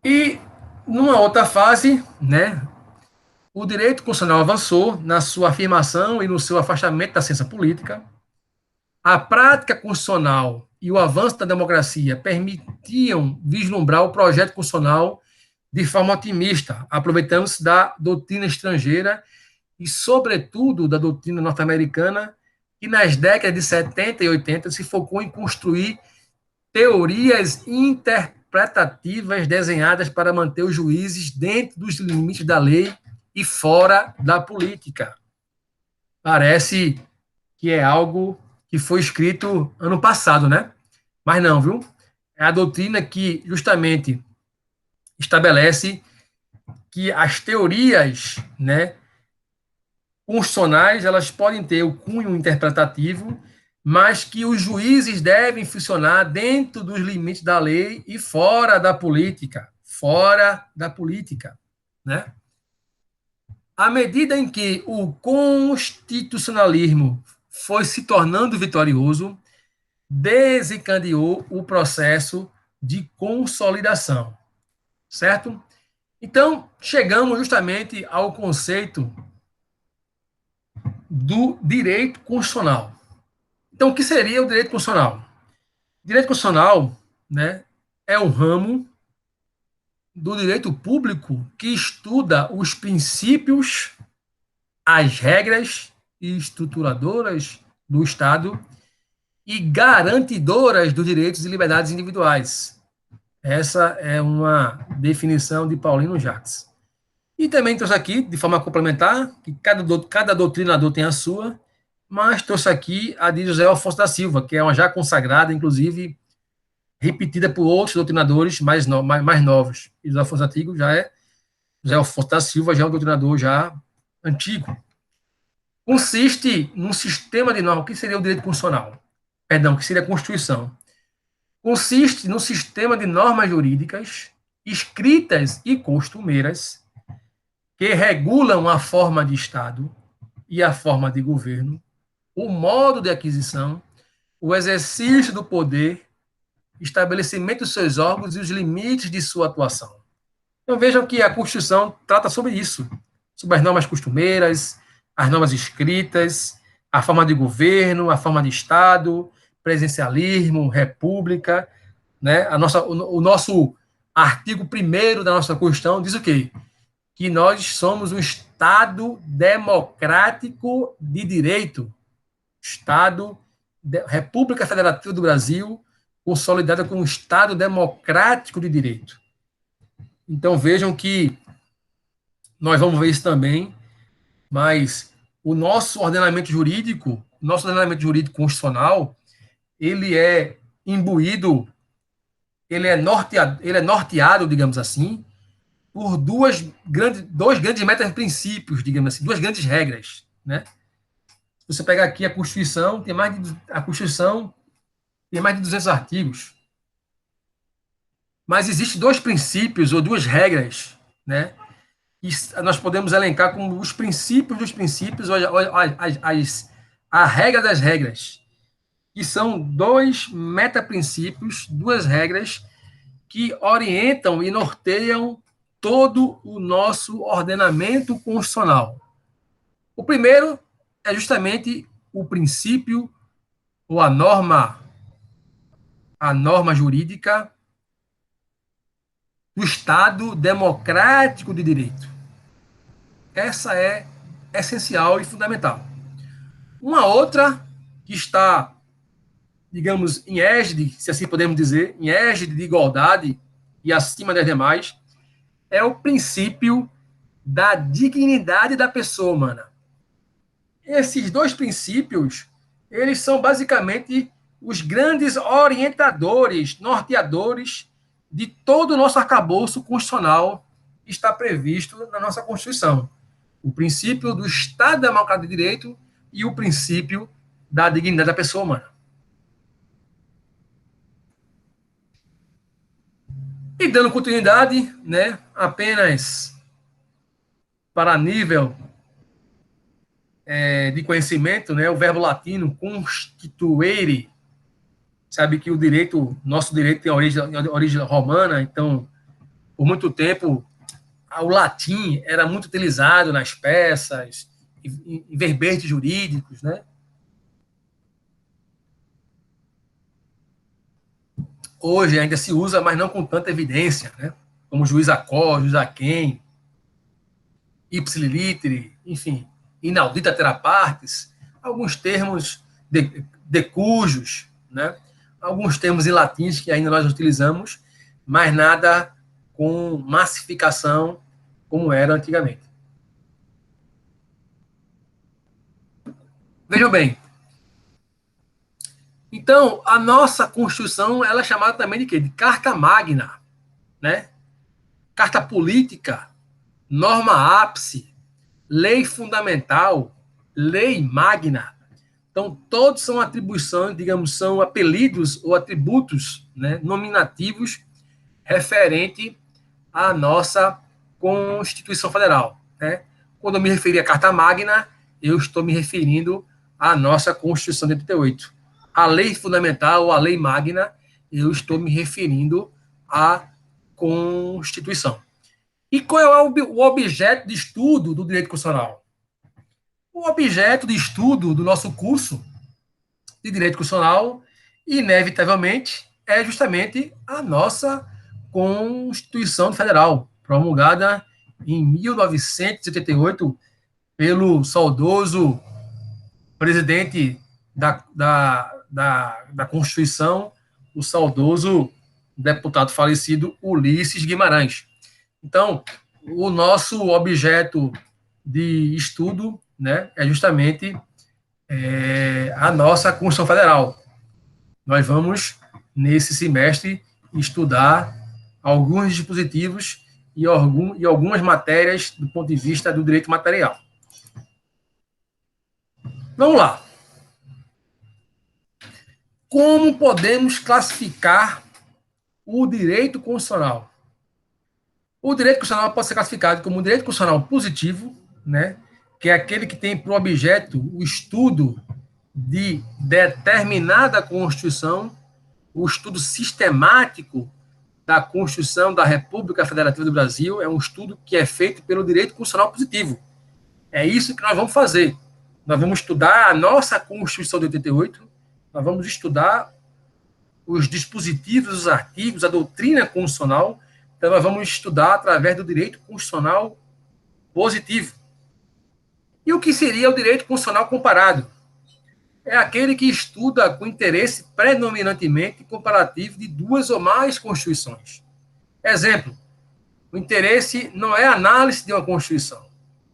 E, numa outra fase, né, o direito constitucional avançou na sua afirmação e no seu afastamento da ciência política. A prática constitucional e o avanço da democracia permitiam vislumbrar o projeto constitucional de forma otimista, aproveitando-se da doutrina estrangeira e, sobretudo, da doutrina norte-americana, que nas décadas de 70 e 80 se focou em construir teorias interpretativas desenhadas para manter os juízes dentro dos limites da lei e fora da política. Parece que é algo que foi escrito ano passado, né? Mas não, viu? É a doutrina que justamente estabelece que as teorias, né, constitucionais, elas podem ter o cunho interpretativo, mas que os juízes devem funcionar dentro dos limites da lei e fora da política, né? À medida em que o constitucionalismo foi se tornando vitorioso, desencadeou o processo de consolidação, certo? Então, chegamos justamente ao conceito do direito constitucional. Então, o que seria o direito constitucional? O direito constitucional, né, é um ramo do direito público que estuda os princípios, as regras estruturadoras do Estado e garantidoras dos direitos e liberdades individuais. Essa é uma definição de Paulino Jacques. E também trouxe aqui, de forma complementar, que cada doutrinador tem a sua, mas trouxe aqui a de José Alfonso da Silva, que é uma já consagrada, inclusive repetida por outros doutrinadores mais novos. E José Alfonso Antigo já é José Alfonso da Silva, já é um doutrinador já antigo. Consiste num sistema de normas. O que seria o direito constitucional? Perdão, o que seria a Constituição? Consiste num sistema de normas jurídicas escritas e costumeiras que regulam a forma de Estado e a forma de governo, o modo de aquisição, o exercício do poder, estabelecimento dos seus órgãos e os limites de sua atuação. Então vejam que a Constituição trata sobre isso, sobre as normas costumeiras, as normas escritas, a forma de governo, a forma de Estado, presidencialismo, república, né? O nosso artigo 1º da nossa Constituição diz o quê? Que nós somos um Estado democrático de direito, República Federativa do Brasil, consolidada como um Estado democrático de direito. Então, vejam que nós vamos ver isso também, mas o nosso ordenamento jurídico constitucional, ele é imbuído, ele é norteado, digamos assim, por dois grandes meta-princípios, digamos assim, duas grandes regras, né? Se você pegar aqui a Constituição tem mais de 200 artigos. Mas existem dois princípios ou duas regras, né? E nós podemos elencar como os princípios dos princípios, ou a regra das regras, que são dois metaprincípios, duas regras que orientam e norteiam todo o nosso ordenamento constitucional. O primeiro é justamente o princípio ou a norma jurídica do Estado democrático de direito. Essa é essencial e fundamental. Uma outra que está, digamos, em égide, se assim podemos dizer, em égide de igualdade e acima das demais, é o princípio da dignidade da pessoa humana. Esses dois princípios, eles são basicamente os grandes orientadores, norteadores de todo o nosso arcabouço constitucional que está previsto na nossa Constituição. O princípio do Estado Democrático de Direito e o princípio da dignidade da pessoa humana. E dando continuidade, né, apenas para nível de conhecimento, né, o verbo latino constituere, sabe que o direito, nosso direito tem origem romana, então, por muito tempo, o latim era muito utilizado nas peças, em verbetes jurídicos, né? Hoje ainda se usa, mas não com tanta evidência, né? Como juiz a quo, juiz a quem, ipsi litere, enfim, inaudita terá partes, alguns termos de cujos, né? Alguns termos em latim que ainda nós utilizamos, mas nada com massificação como era antigamente. Vejam bem. Então, a nossa Constituição ela é chamada também de quê? De Carta Magna, né? Carta Política, Norma Ápice, Lei Fundamental, Lei Magna. Então, todos são atribuições, digamos, são apelidos ou atributos, né, nominativos referente à nossa Constituição Federal, né? Quando eu me referi à Carta Magna, eu estou me referindo à nossa Constituição de 88. A Lei Fundamental ou a Lei Magna, eu estou me referindo à Constituição. E qual é o objeto de estudo do direito constitucional? O objeto de estudo do nosso curso de direito constitucional, inevitavelmente, é justamente a nossa Constituição Federal, promulgada em 1988 pelo saudoso presidente da Constituição, o saudoso deputado falecido Ulisses Guimarães. Então, o nosso objeto de estudo, né, é justamente a nossa Constituição Federal. Nós vamos, nesse semestre, estudar alguns dispositivos e algumas matérias do ponto de vista do direito material. Vamos lá. Como podemos classificar o direito constitucional? O direito constitucional pode ser classificado como um direito constitucional positivo, né, que é aquele que tem por objeto o estudo de determinada Constituição, o estudo sistemático da Constituição da República Federativa do Brasil, é um estudo que é feito pelo direito constitucional positivo. É isso que nós vamos fazer. Nós vamos estudar a nossa Constituição de 88, nós vamos estudar os dispositivos, os artigos, a doutrina constitucional. Então, nós vamos estudar através do direito constitucional positivo. E o que seria o direito constitucional comparado? É aquele que estuda com interesse predominantemente comparativo de duas ou mais Constituições. Exemplo, o interesse não é a análise de uma Constituição,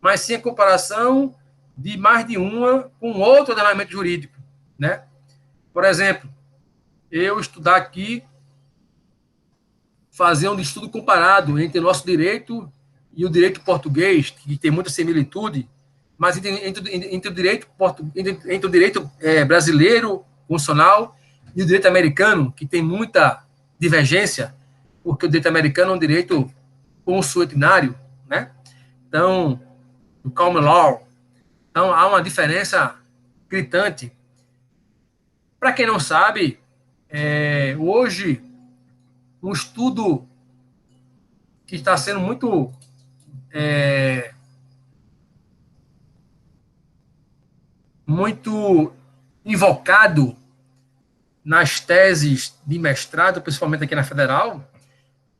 mas sim a comparação de mais de uma com outro ordenamento jurídico, né? Por exemplo, eu estudar aqui, fazer um estudo comparado entre o nosso direito e o direito português, que tem muita similitude, mas entre o direito brasileiro, constitucional, e o direito americano, que tem muita divergência, porque o direito americano é um direito consuetudinário, né? Então, o common law. Então, há uma diferença gritante. Para quem não sabe, hoje, um estudo que está sendo muito invocado nas teses de mestrado, principalmente aqui na Federal,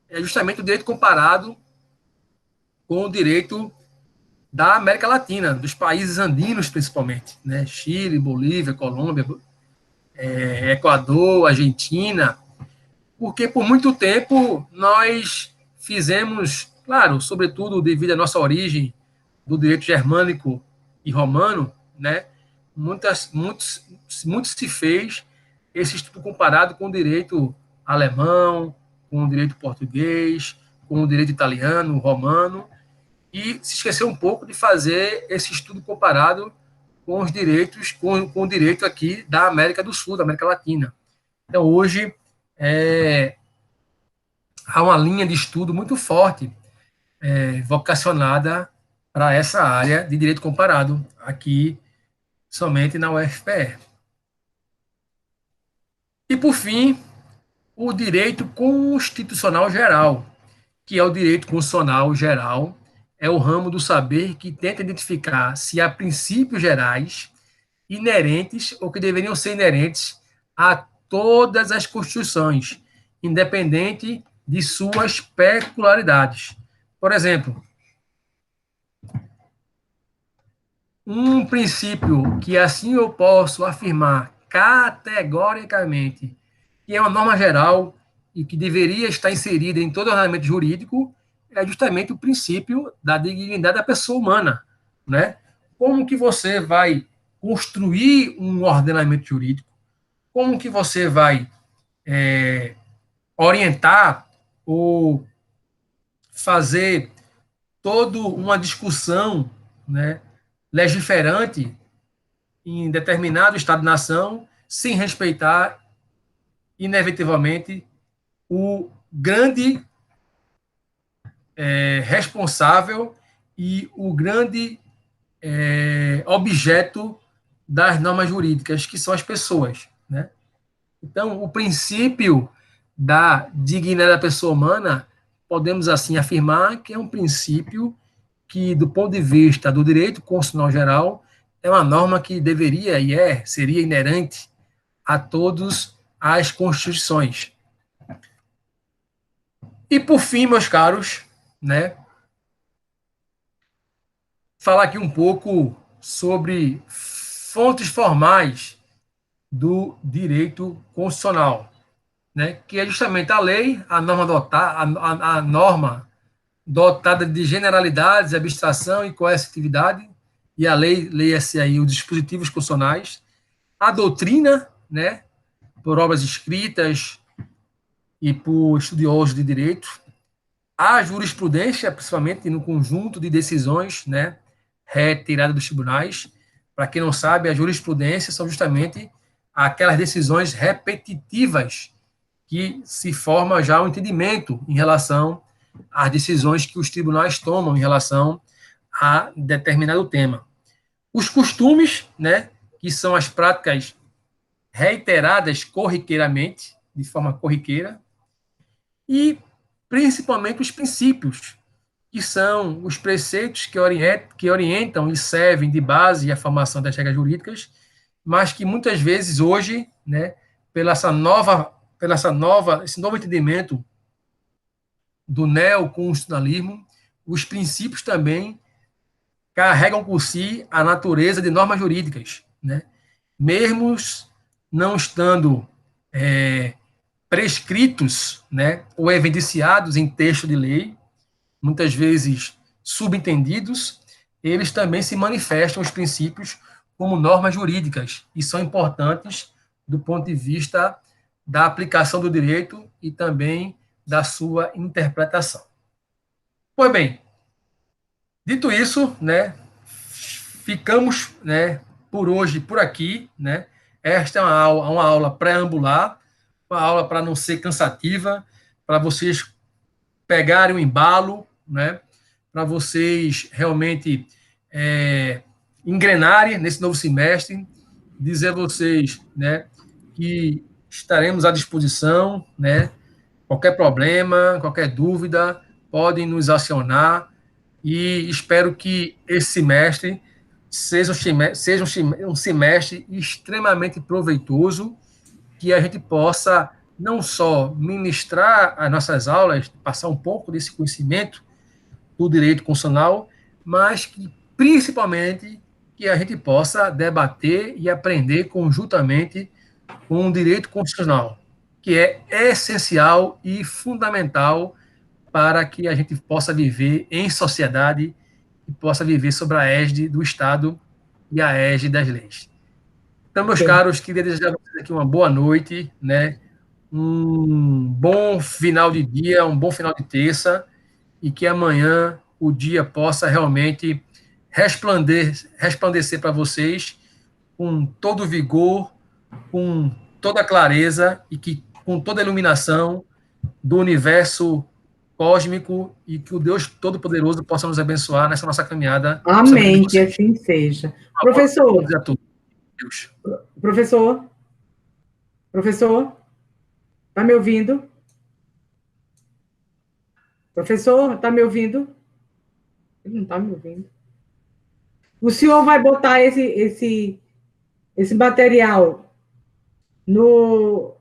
é justamente o direito comparado com o direito da América Latina, dos países andinos principalmente, né? Chile, Bolívia, Colômbia, Equador, Argentina, porque por muito tempo nós fizemos, claro, sobretudo devido à nossa origem do direito germânico e romano, né? Muito se fez esse estudo comparado com o direito alemão, com o direito português, com o direito italiano, romano, e se esqueceu um pouco de fazer esse estudo comparado com os direitos, com o direito aqui da América do Sul, da América Latina. Então, hoje, há uma linha de estudo muito forte, vocacionada para essa área de direito comparado, aqui, somente na UFPE. E, por fim, o direito constitucional geral, que é o direito constitucional geral, é o ramo do saber que tenta identificar se há princípios gerais inerentes ou que deveriam ser inerentes a todas as constituições, independente de suas peculiaridades. Por exemplo, um princípio que assim eu posso afirmar categoricamente que é uma norma geral e que deveria estar inserida em todo ordenamento jurídico é justamente o princípio da dignidade da pessoa humana, né? Como que você vai construir um ordenamento jurídico? Como que você vai orientar ou fazer toda uma discussão, né, legiferante em determinado Estado-nação sem respeitar, inevitavelmente, o grande responsável e o grande objeto das normas jurídicas, que são as pessoas, né? Então, o princípio da dignidade da pessoa humana, podemos assim afirmar que é um princípio que, do ponto de vista do direito constitucional geral, é uma norma que deveria seria inerente a todas as constituições. E, por fim, meus caros, né, falar aqui um pouco sobre fontes formais do direito constitucional, né, que é justamente a lei, a norma dotada de generalidades, abstração e coercitividade, e a lei, leia-se aí os dispositivos constitucionais, a doutrina, né, por obras escritas e por estudiosos de direito, a jurisprudência, principalmente no conjunto de decisões, né, retiradas dos tribunais. Para quem não sabe, a jurisprudência são justamente aquelas decisões repetitivas que se forma já um entendimento em relação às decisões que os tribunais tomam em relação a determinado tema. Os costumes, né, que são as práticas reiteradas corriqueiramente, de forma corriqueira, e principalmente os princípios, que são os preceitos que orientam e servem de base à formação das regras jurídicas, mas que muitas vezes hoje, né, esse novo entendimento do neoconstitucionalismo, os princípios também carregam por si a natureza de normas jurídicas, né? Mesmo não estando prescritos, né, ou evidenciados em texto de lei, muitas vezes subentendidos, eles também se manifestam os princípios como normas jurídicas e são importantes do ponto de vista da aplicação do direito e também da sua interpretação. Pois bem, dito isso, né, ficamos, né, por hoje por aqui, né? Esta é uma aula preambular, uma aula para não ser cansativa, para vocês pegarem o embalo, né, para vocês realmente engrenarem nesse novo semestre, dizer a vocês, né, que estaremos à disposição, né, qualquer problema, qualquer dúvida, podem nos acionar, e espero que esse semestre seja um semestre extremamente proveitoso, que a gente possa não só ministrar as nossas aulas, passar um pouco desse conhecimento do direito constitucional, mas que, principalmente, que a gente possa debater e aprender conjuntamente com o direito constitucional, que é essencial e fundamental para que a gente possa viver em sociedade e possa viver sob a égide do Estado e a égide das leis. Então, meus caros, queria desejar a vocês aqui uma boa noite, né? Um bom final de dia, um bom final de terça, e que amanhã o dia possa realmente resplandecer para vocês com todo o vigor, com toda a clareza e que com toda a iluminação do universo cósmico, e que o Deus Todo-Poderoso possa nos abençoar nessa nossa caminhada. Amém, que assim seja. Professor, Deus. Professor, está me ouvindo? Professor, está me ouvindo? Ele não está me ouvindo. O senhor vai botar esse material no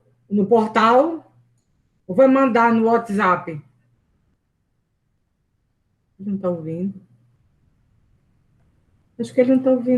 portal ou vai mandar no WhatsApp? Ele não está ouvindo. Acho que ele não está ouvindo.